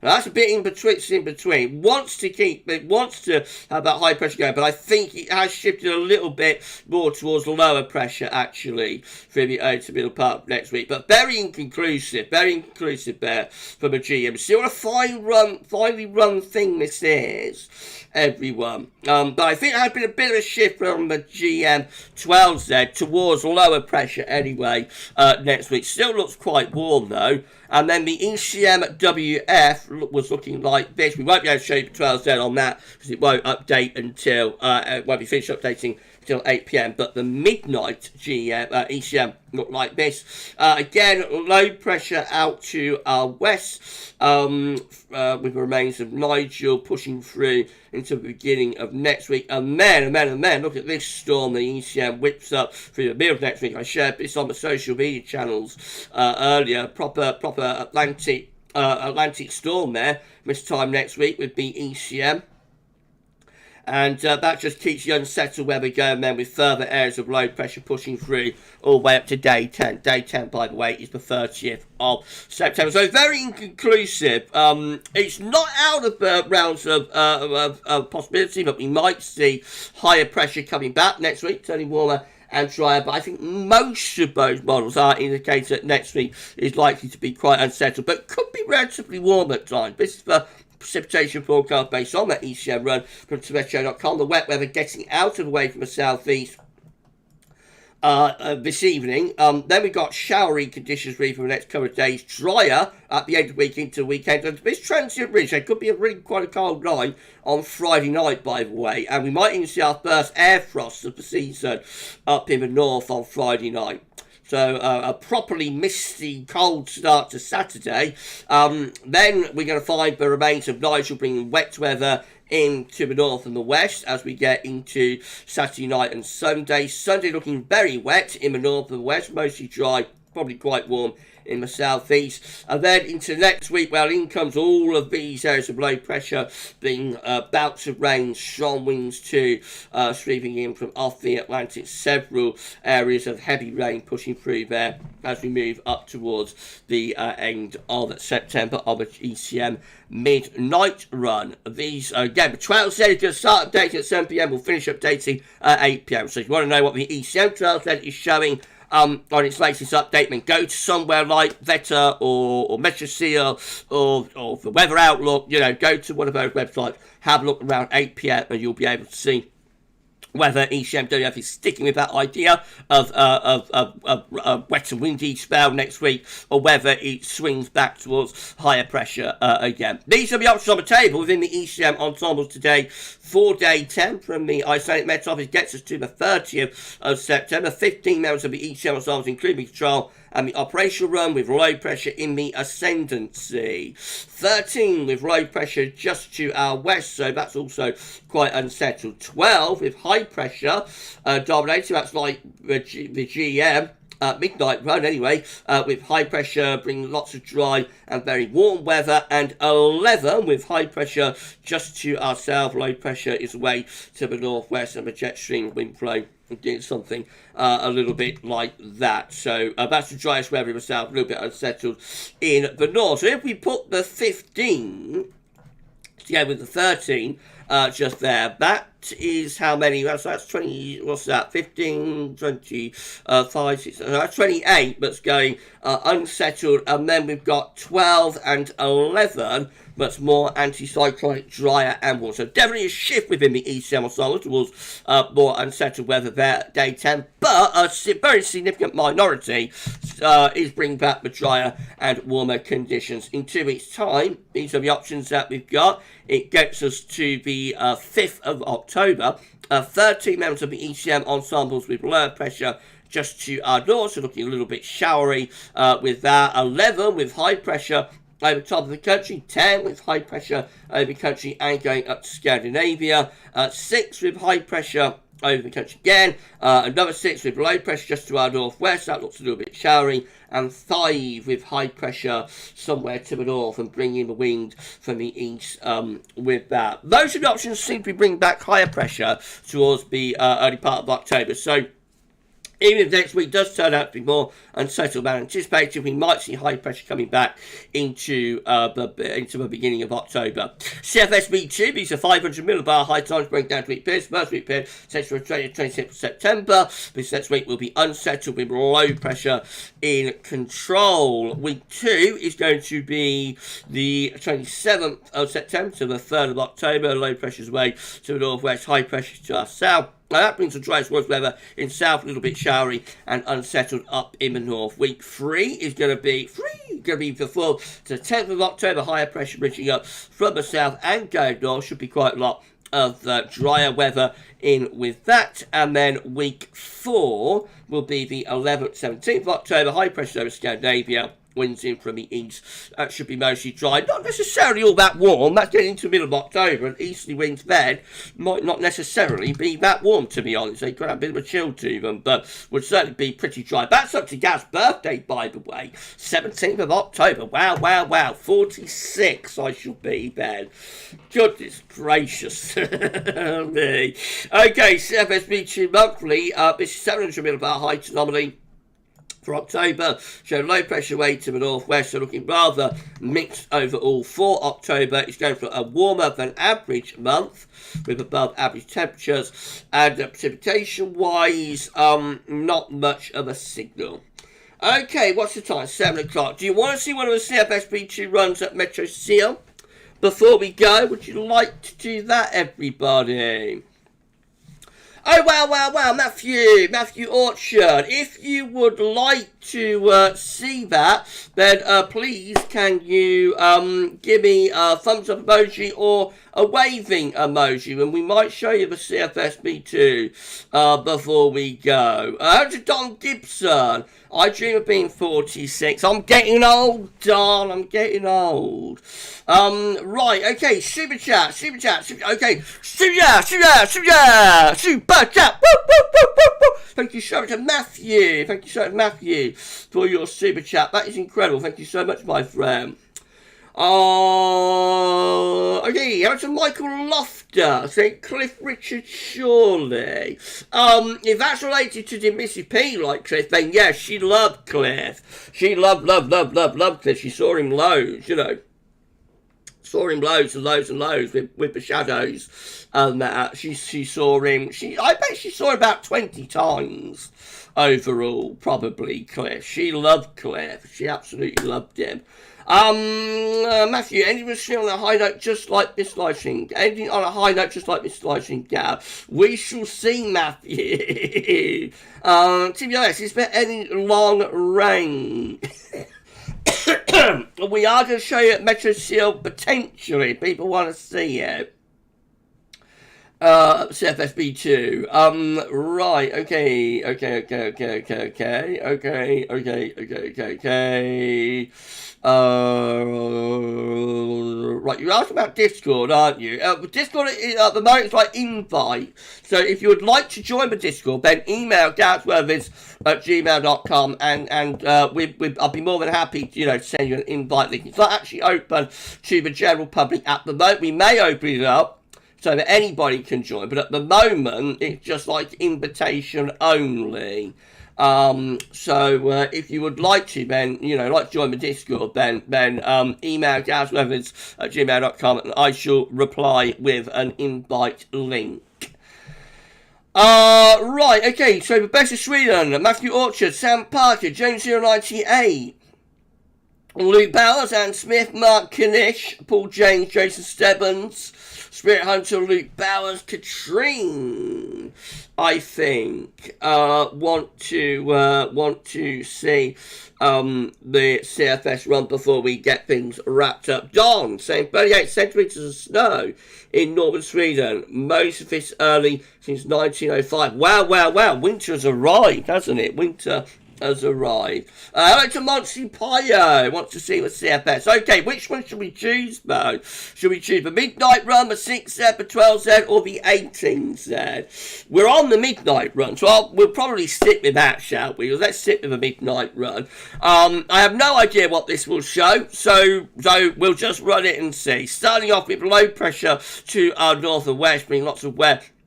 that's a bit in between. Wants to have that high pressure going, but I think it has shifted a little bit more towards lower pressure actually for the to middle part of next week. But very inconclusive there from a GM. See what a finely run thing this is, everyone. But I think there has been a bit of a shift from the GM 12Z towards lower pressure anyway next week. Still looks quite warm though. And then the ECM WF was looking like this. We won't be able to show you the 12Z on that because it won't update until, it won't be finished updating until 8 p.m. But the midnight ECM looked like this. Again, low pressure out to our west with the remains of Nigel pushing through into the beginning of next week. And then, look at this storm the ECM whips up through the middle of next week. I shared this on the social media channels earlier. Proper Atlantic storm there. This time next week with the ECM. And that just keeps the unsettled weather going then with further areas of low pressure pushing through all the way up to day 10. Day 10, by the way, is the 30th of September. So very inconclusive. It's not out of the realms of possibility, but we might see higher pressure coming back next week, turning warmer and drier, but I think most of those models are indicating that next week is likely to be quite unsettled, but could be relatively warm at times. This is the precipitation forecast based on that ECM run from Meteociel.com. The wet weather getting out of the way from the southeast this evening. Then we've got showery conditions really for the next couple of days. Drier at the end of the week into the weekend. And this transient ridge, there could be really quite a cold night on Friday night, by the way. And we might even see our first air frost of the season up in the north on Friday night. So a properly misty, cold start to Saturday. Then we're going to find the remains of Nigel bringing wet weather into the north and the west as we get into Saturday night and Sunday. Sunday looking very wet in the north and the west, mostly dry, probably quite warm in the southeast. And then into next week, well, in comes all of these areas of low pressure, being bouts of rain, strong winds too, sweeping in from off the Atlantic. Several areas of heavy rain pushing through there as we move up towards the end of September of the ECM midnight run. These, again, the 12 Z is going to start updating at 7 p.m. We'll finish updating at 8 p.m. So if you want to know what the ECM 12 Z is showing on its latest update, then go to somewhere like Vetter or Meteociel or the Weather Outlook. You know, go to one of those websites, have a look around 8 p.m. and you'll be able to see whether ECMWF is sticking with that idea of a wet and windy spell next week, or whether it swings back towards higher pressure again. These are the options on the table within the ECM ensembles today. 4-day 10 from the Icelandic Met Office gets us to the 30th of September. 15 members of the ECM ensembles, including control and the operational run with low pressure in the ascendancy. 13 with low pressure just to our west, so that's also quite unsettled. 12 with high pressure dominating, that's like the GM. Midnight run anyway, with high pressure bringing lots of dry and very warm weather, and 11 with high pressure just to our south. Low pressure is away to the northwest and the jet stream wind flow doing something a little bit like that. So that's the driest weather in the south, a little bit unsettled in the north. So if we put the 15 together with the 13 just there, that is how many, that's 20, what's that, 15, 20, 5, 6, that's 28 that's going unsettled, and then we've got 12 and 11 that's more anticyclonic, drier and warm. So definitely a shift within the ECM ensemble towards more unsettled weather there, day 10, but a very significant minority is bringing back the drier and warmer conditions. In 2 weeks' time, these are the options that we've got. It gets us to the 5th of October. 13 members of the ECM ensembles with lower pressure just to our north, so looking a little bit showery with that. 11 with high pressure over top of the country, 10 with high pressure over the country and going up to Scandinavia, 6 with high pressure over the country again, another 6 with low pressure just to our northwest, that looks a little bit showery, and 5 with high pressure somewhere to the north and bringing the wind from the east with that. Those are the options seem to be bringing back higher pressure towards the early part of October. So even if next week does turn out to be more unsettled than anticipated, we might see high pressure coming back into the beginning of October. CFS V2, these are 500 millibar high times break down to week periods. First week period, set for 26th of September. This next week will be unsettled with low pressure in control. Week 2 is going to be the 27th of September to the 3rd of October. Low pressure's way to the northwest, high pressure to our south. Now that brings the driest worst weather in south, a little bit showery and unsettled up in the north. Week 3 is going to be the full to the 10th of October. Higher pressure reaching up from the south and going north. Should be quite a lot of drier weather in with that. And then week 4 will be the 11th, 17th of October. High pressure over Scandinavia. Winds in from the east. That should be mostly dry. Not necessarily all that warm. That's getting into the middle of October, and easterly winds then might not necessarily be that warm, to be honest. They could have a bit of a chill to them, but would certainly be pretty dry. That's up to Gav's birthday, by the way. 17th of October. Wow, wow, wow. 46 I shall be then. Goodness gracious. Me. Okay, CFS V2 monthly. This is 700 millibar height anomaly for October, show low pressure way to the northwest, so looking rather mixed overall for October. It's going for a warmer than average month with above average temperatures, and precipitation wise, not much of a signal. Okay, what's the time? 7 o'clock. Do you want to see one of the CFS V2 runs at Meteociel before we go? Would you like to do that, everybody? Oh, wow, Matthew Orchard. If you would like to see that, then please can you give me a thumbs up emoji or a waving emoji, and we might show you the CFS V2 before we go. To Don Gibson. I dream of being 46. I'm getting old, Don. I'm getting old. Right, okay, super chat. Okay, super chat. Woo. Thank you so much, Matthew. Thank you so much, Matthew, for your super chat. That is incredible. Thank you so much, my friend. Okay, how to Michael Lofter, St. Cliff Richard Shawley. If that's related to the Missy P like Cliff, then yes, she loved Cliff. She loved Cliff. She saw him loads, you know. Saw him loads and loads with the shadows. She saw him. I bet she saw him about 20 times overall, probably. Cliff. She loved Cliff. She absolutely loved him. Matthew, ending the stream on a high note just like this live stream. Ending on a high note just like this live stream, Gav. We shall see, Matthew. To be honest, it's been any long rain. We are going to show you at Meteociel potentially. People want to see it. CFS V2. Right, okay. Right, you're asking about Discord, aren't you? Discord at the moment is like invite. So if you would like to join the Discord, then email GavsWeatherVids@gmail.com and I'll be more than happy to, to send you an invite link. It's not actually open to the general public at the moment. We may open it up so that anybody can join. But at the moment, it's just like invitation only. So if you would like to, then, like to join the Discord, then email GavsWeatherVids@gmail.com and I shall reply with an invite link. Right, okay, so the best of Sweden, Matthew Orchard, Sam Parker, James098, Luke Bowers, Anne Smith, Mark Knish, Paul James, Jason Stebbins, Spirit Hunter, Luke Bowers, Katrine, I think, want to see the CFS run before we get things wrapped up. Don saying 38 centimetres of snow in northern Sweden, most of this early since 1905. Wow, winter has arrived, hasn't it? Winter has arrived. Hello to Monty Pio, wants to see the CFS. Okay, which one should we choose, though? Should we choose the midnight run, the 6Z, the 12Z, or the 18Z? We're on the midnight run, so we'll probably stick with that, shall we? Let's stick with the midnight run. I have no idea what this will show, so we'll just run it and see. Starting off with low pressure to our north and west, bringing lots of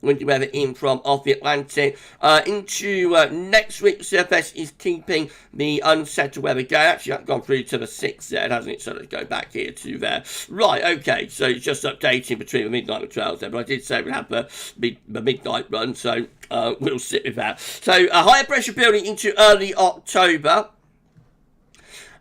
windy weather in from off the Atlantic. Into next week, the CFS is keeping the unsettled weather going. Actually, that's gone through to the 6Z, hasn't it? So let's go back here to there. Right, okay, so it's just updating between the midnight and 12Z, but I did say we'd have the midnight run, so we'll sit with that. So higher pressure building into early October.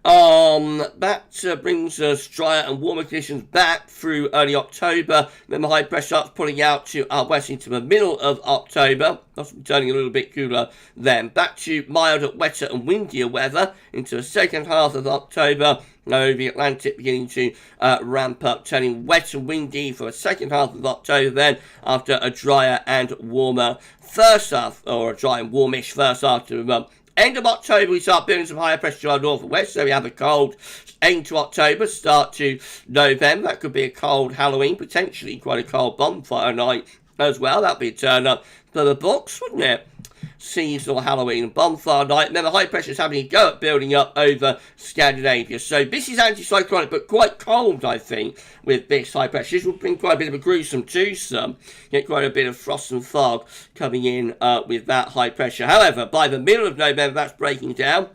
That brings us drier and warmer conditions back through early October. Then the high pressure starts pulling out to our west into the middle of October. That's turning a little bit cooler then. Back to milder, wetter and windier weather into the second half of October. Over the Atlantic beginning to ramp up, turning wet and windy for the second half of October then, after a drier and warmer first half, or a dry and warmish first half to the month. End of October, we start building some higher pressure to our north and west, so we have a cold end to October, start to November. That could be a cold Halloween, potentially quite a cold bonfire night as well. That'd be a turn up for the books, wouldn't it? Seasonal Halloween and bonfire night. And then the high pressure is having a go at building up over Scandinavia. So this is anticyclonic, but quite cold, I think, with this high pressure. This will bring quite a bit of a gruesome twosome. Get quite a bit of frost and fog coming in with that high pressure. However, by the middle of November, that's breaking down.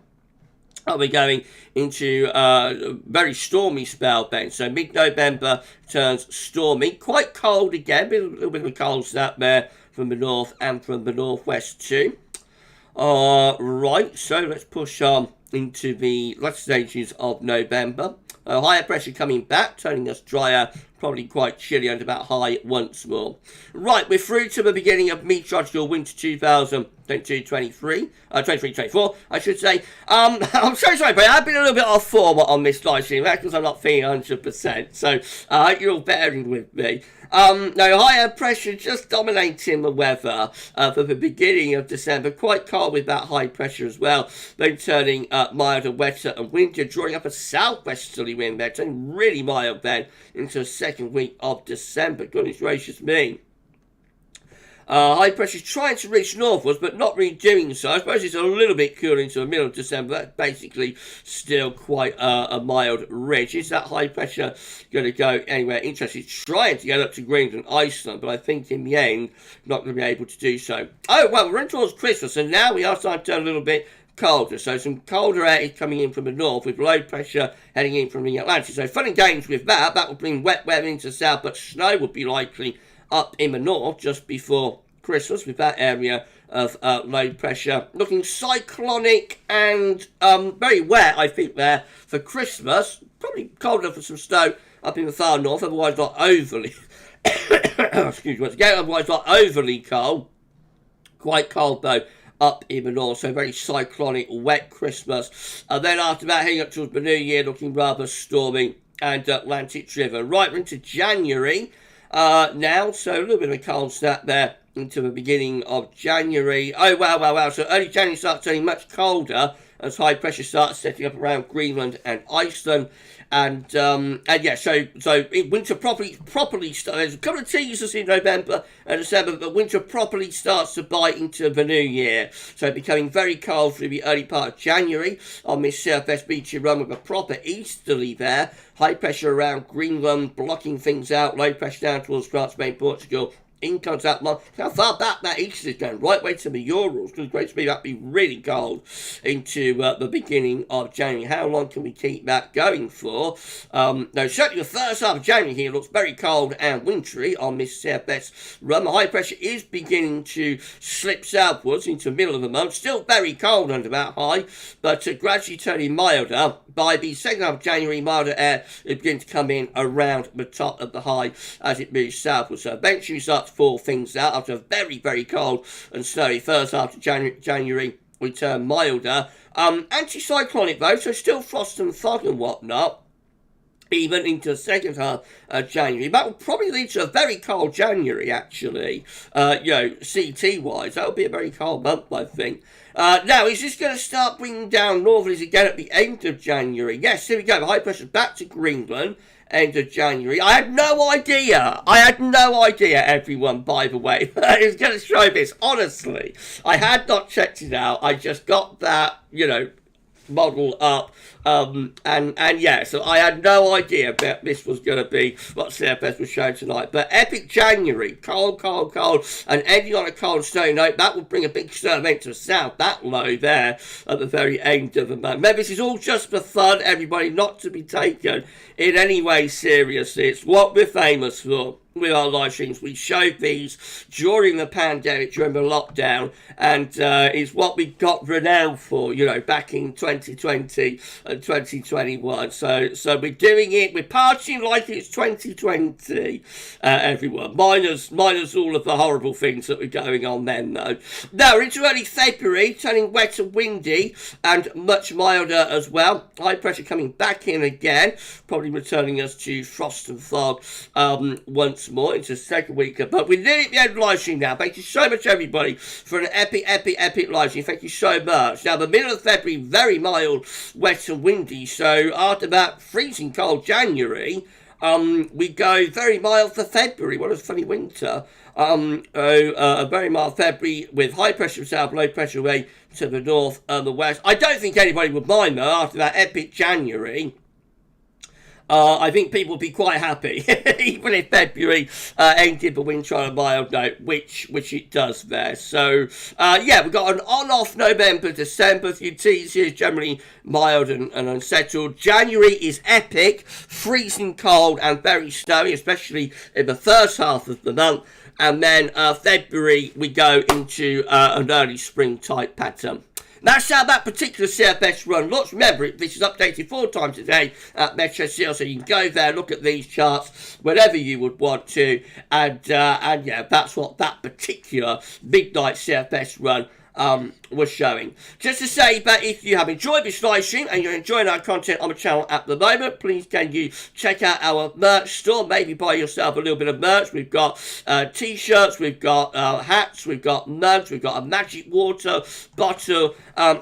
We're going into a very stormy spell then. So mid-November turns stormy. Quite cold again. A little bit of a cold snap there from the north and from the northwest too. Right, so let's push on into the last stages of November. Higher pressure coming back, turning us drier, probably quite chilly and about high once more. Right, we're through to the beginning of meteorological winter 2022-23, I should say. I'm so sorry, but I've been a little bit off form on this live stream. That's because I'm not feeling 100%, so I hope you're all bearing with me. Now, higher pressure just dominating the weather for the beginning of December. Quite cold with that high pressure as well. Then turning milder, wetter and windier, drawing up a southwesterly wind there. Turning really mild then into the second week of December. Goodness gracious me. High pressure is trying to reach northwards, but not really doing so. I suppose it's a little bit cooler into the middle of December. That's basically still quite a mild ridge. Is that high pressure going to go anywhere interesting? It's trying to get up to Greenland and Iceland, but I think in the end, not going to be able to do so. Oh, well, we're in towards Christmas, and now we are starting to turn a little bit colder. So some colder air is coming in from the north with low pressure heading in from the Atlantic. So fun and games with that. That will bring wet weather into the south, but snow would be likely up in the north just before Christmas with that area of low pressure. Looking cyclonic and very wet, I think, there for Christmas. Probably cold enough for some snow up in the far north, otherwise not overly excuse me once again, otherwise not overly cold. Quite cold though up in the north, so very cyclonic, wet Christmas. And then after that, heading up towards the new year, looking rather stormy and Atlantic driven. Right, we're into January now, so a little bit of a cold snap there into the beginning of January. Oh, wow. So early January starts turning much colder as high pressure starts setting up around Greenland and Iceland. And yeah, so winter properly starts. There's a couple of teasers in November and December, but winter properly starts to bite into the new year. So becoming very cold through the early part of January on this CFS V2 run with a proper easterly there. High pressure around Greenland, blocking things out. Low pressure down towards France, Spain, Portugal. In comes that month. How far back that east is going, right way to the Urals. Because great to be that'd be really cold into the beginning of January. How long can we keep that going for? No, certainly the first half of January here looks very cold and wintry on this CFS run. The high pressure is beginning to slip southwards into the middle of the month. Still very cold under that high, but gradually turning milder. By the second half of January, milder air is beginning to come in around the top of the high as it moves southwards. So eventually starts to fall things out after a very, very cold and snowy first half of January. We turn milder. Anticyclonic though, so still frost and fog and whatnot. Even into the second half of January. That will probably lead to a very cold January, actually. CT-wise, that will be a very cold month, I think. Now, is this going to start bringing down northerlies again at the end of January? Yes, here we go. The high pressure back to Greenland, end of January. I had no idea, everyone, by the way. I was going to show this, honestly. I had not checked it out. I just got that, model up, and yeah, so I had no idea that this was going to be what CFS was showing tonight. But epic January, cold, and ending on a cold snowy note. That will bring a big storm event to the south, that low there at the very end of the month. Remember, this is all just for fun, everybody, not to be taken in any way seriously. It's what we're famous for with our live streams. We showed these during the pandemic, during the lockdown, and it's what we got renowned for, back in 2020 and 2021. So we're doing it, we're partying like it's 2020, everyone. Minus all of the horrible things that were going on then, though. Now, we're into early February, turning wet and windy, and much milder as well. High pressure coming back in again, probably returning us to frost and fog once more into the second week. But we're nearly at the end of the live stream now. Thank you so much, everybody, for an epic live stream. Thank you so much. Now, the middle of February, very mild, wet and windy. So after that freezing cold January, we go very mild for February. What a funny winter. A very mild February with high pressure south, low pressure away to the north and the west. I don't think anybody would mind, though, after that epic January. I think people will be quite happy, even if February ended the winter on a mild note, which it does there. So, yeah, we've got an on-off November, December. A few teasers, generally mild and unsettled. January is epic, freezing cold and very snowy, especially in the first half of the month. And then February, we go into an early spring type pattern. That's how that particular CFS run looks. Remember, this is updated 4 times a day at Meteociel, so you can go there, look at these charts, whenever you would want to, and yeah, that's what that particular midnight CFS run was showing. Just to say that if you have enjoyed this live stream and you're enjoying our content on the channel at the moment, please can you check out our merch store, maybe buy yourself a little bit of merch. We've got t-shirts, we've got hats, we've got mugs, we've got a magic water bottle,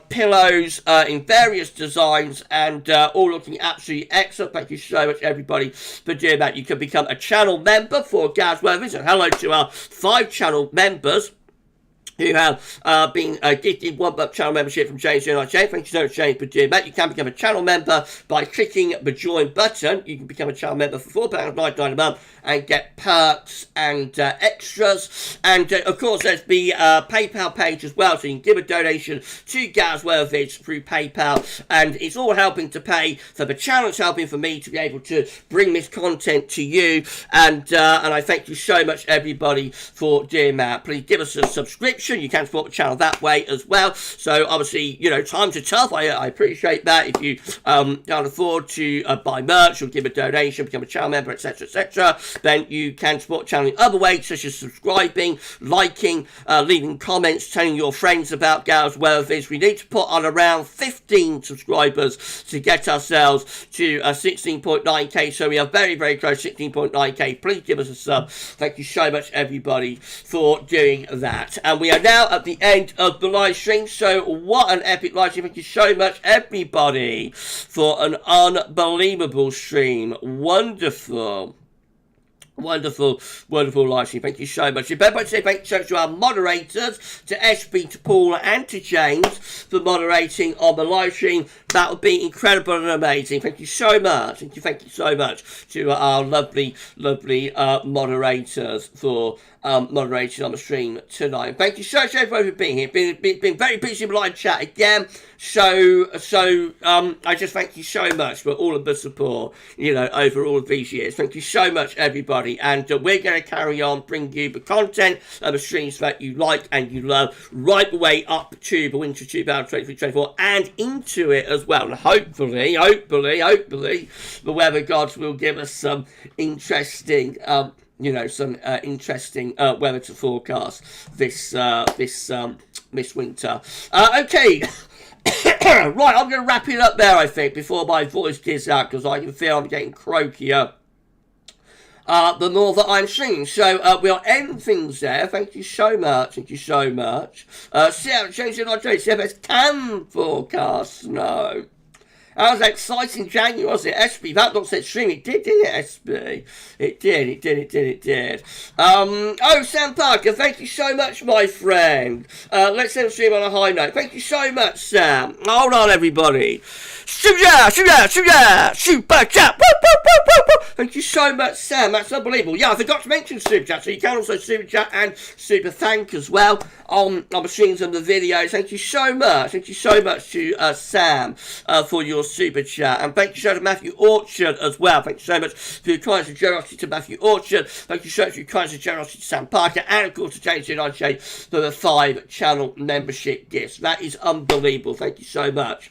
pillows in various designs, and all looking absolutely excellent. Thank you so much, everybody, for doing that. You can become a channel member for GavsWeatherVids, and hello to our 5 channel members who have been gifted one-month channel membership from James and James. Thank you so much, James, for doing that. You can become a channel member by clicking the join button. You can become a channel member for £4.99 a month and get perks and extras. And, of course, there's the PayPal page as well, so you can give a donation to GavsWeatherVids through PayPal. And it's all helping to pay for the channel. It's helping for me to be able to bring this content to you. And I thank you so much, everybody, for doing that. Please give us a subscription. You can support the channel that way as well. So obviously, times are tough. I appreciate that. If you can't afford to buy merch or give a donation, become a channel member, etc., then you can support the channel in other ways, such as subscribing, liking, leaving comments, telling your friends about GavsWeatherVids. We need to put on around 15 subscribers to get ourselves to 16.9k. So we are very, very close to 16.9k. Please give us a sub. Thank you so much, everybody, for doing that. And we are are now at the end of the live stream. So what an epic live stream. Thank you so much, everybody, for an unbelievable stream. Wonderful. Wonderful, wonderful live stream. Thank you so much. If everybody say thank you so much to our moderators, to SB, to Paul, and to James for moderating on the live stream. That would be incredible and amazing. Thank you so much. Thank you so much to our lovely, lovely moderators for moderating on the stream tonight. Thank you so much everybody for being here. Been very busy with live chat again. So I just thank you so much for all of the support, you know, over all of these years. Thank you so much, everybody. And we're going to carry on bringing you the content of the streams that you like and you love right the way up to the winter 2023-24 and into it as well. And hopefully, the weather gods will give us some interesting interesting weather to forecast this winter. Okay. Right, I'm going to wrap it up there, I think, before my voice gives out, because I can feel I'm getting croakier the more that I'm singing. So we'll end things there. Thank you so much. CFS can forecast snow. That was an exciting January, wasn't it? SB, that looks extreme. It did, didn't it, SB? It did. Oh, Sam Parker, thank you so much, my friend. Let's end the stream on a high note. Thank you so much, Sam. Hold on, everybody. Super chat. Thank you so much, Sam. That's unbelievable. Yeah, I forgot to mention super chat. So you can also super chat and super thank as well on the streams and the videos. Thank you so much. Thank you so much to Sam for your super chat. And thank you so much to Matthew Orchard as well. Thank you so much for your kindness and generosity to Matthew Orchard. Thank you so much for your kindness and generosity to Sam Parker. And of course to James United for the 5 channel membership gifts. That is unbelievable. Thank you so much.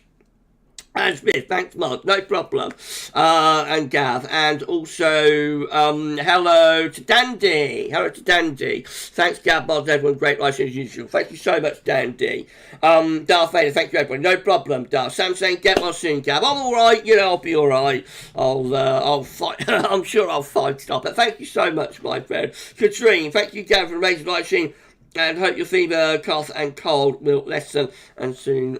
And Smith, thanks, Mark, no problem. And Gav, and also hello to Dandy. Thanks, Gav, Mark, everyone, great live stream as usual. Thank you so much, Dandy. Darth Vader, thank you, everyone, no problem. Darth, Sam saying, get well soon, Gav. I'm all right, you know, I'll be all right. I'll fight. I'm sure I'll fight it up. But thank you so much, my friend. Katrine, thank you, Gav, for an amazing live stream. And hope your fever, cough, and cold will lessen and soon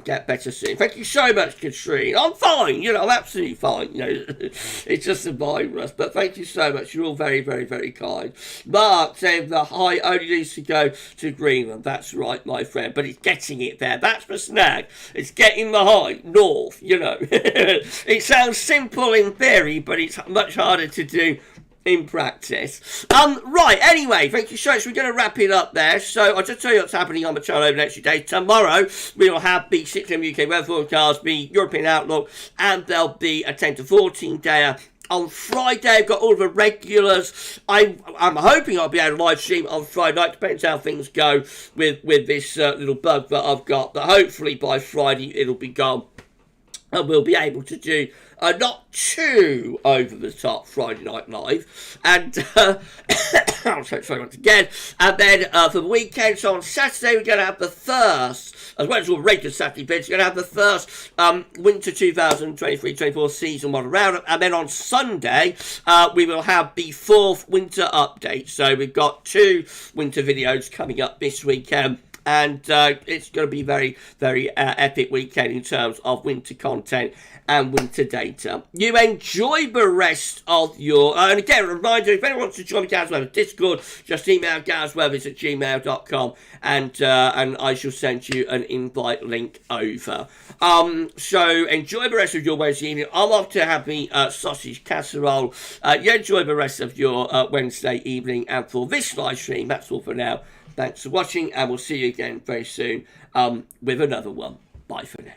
get better soon. Thank you so much, Katrine. I'm fine, you know, I'm absolutely fine. You know, it's just a virus. But thank you so much. You're all very, very, very kind. Mark saying the high only needs to go to Greenland. That's right, my friend. But it's getting it there. That's the snag. It's getting the high north, you know. It sounds simple in theory, but it's much harder to do in practice. Right, anyway, thank you so much. We're going to wrap it up there. So I'll just tell you what's happening on the channel over the next few days. Tomorrow, we will have the 6 AM UK weather forecast, the European outlook, and there'll be a 10 to 14 dayer. On Friday, I've got all of the regulars. I'm hoping I'll be able to live stream on Friday night. Depends how things go with this little bug that I've got. But hopefully by Friday, it'll be gone. And we'll be able to do not too over-the-top Friday Night Live. And, I'm so sorry once again. And then for the weekend, so on Saturday, we're going to have the first, as well as all regular Saturday bits, we're going to have the first winter 2023-24 season model roundup. And then on Sunday, we will have the 4th winter update. So we've got 2 winter videos coming up this weekend. And it's going to be very, very epic weekend in terms of winter content and winter data. You enjoy the rest of your... and again, a reminder, if anyone wants to join the GavsWeatherVids Discord, just email GavsWeatherVids@gmail.com and I shall send you an invite link over. So enjoy the rest of your Wednesday evening. I'm off to have the sausage casserole. You enjoy the rest of your Wednesday evening. And for this live stream, that's all for now. Thanks for watching, and we'll see you again very soon with another one. Bye for now.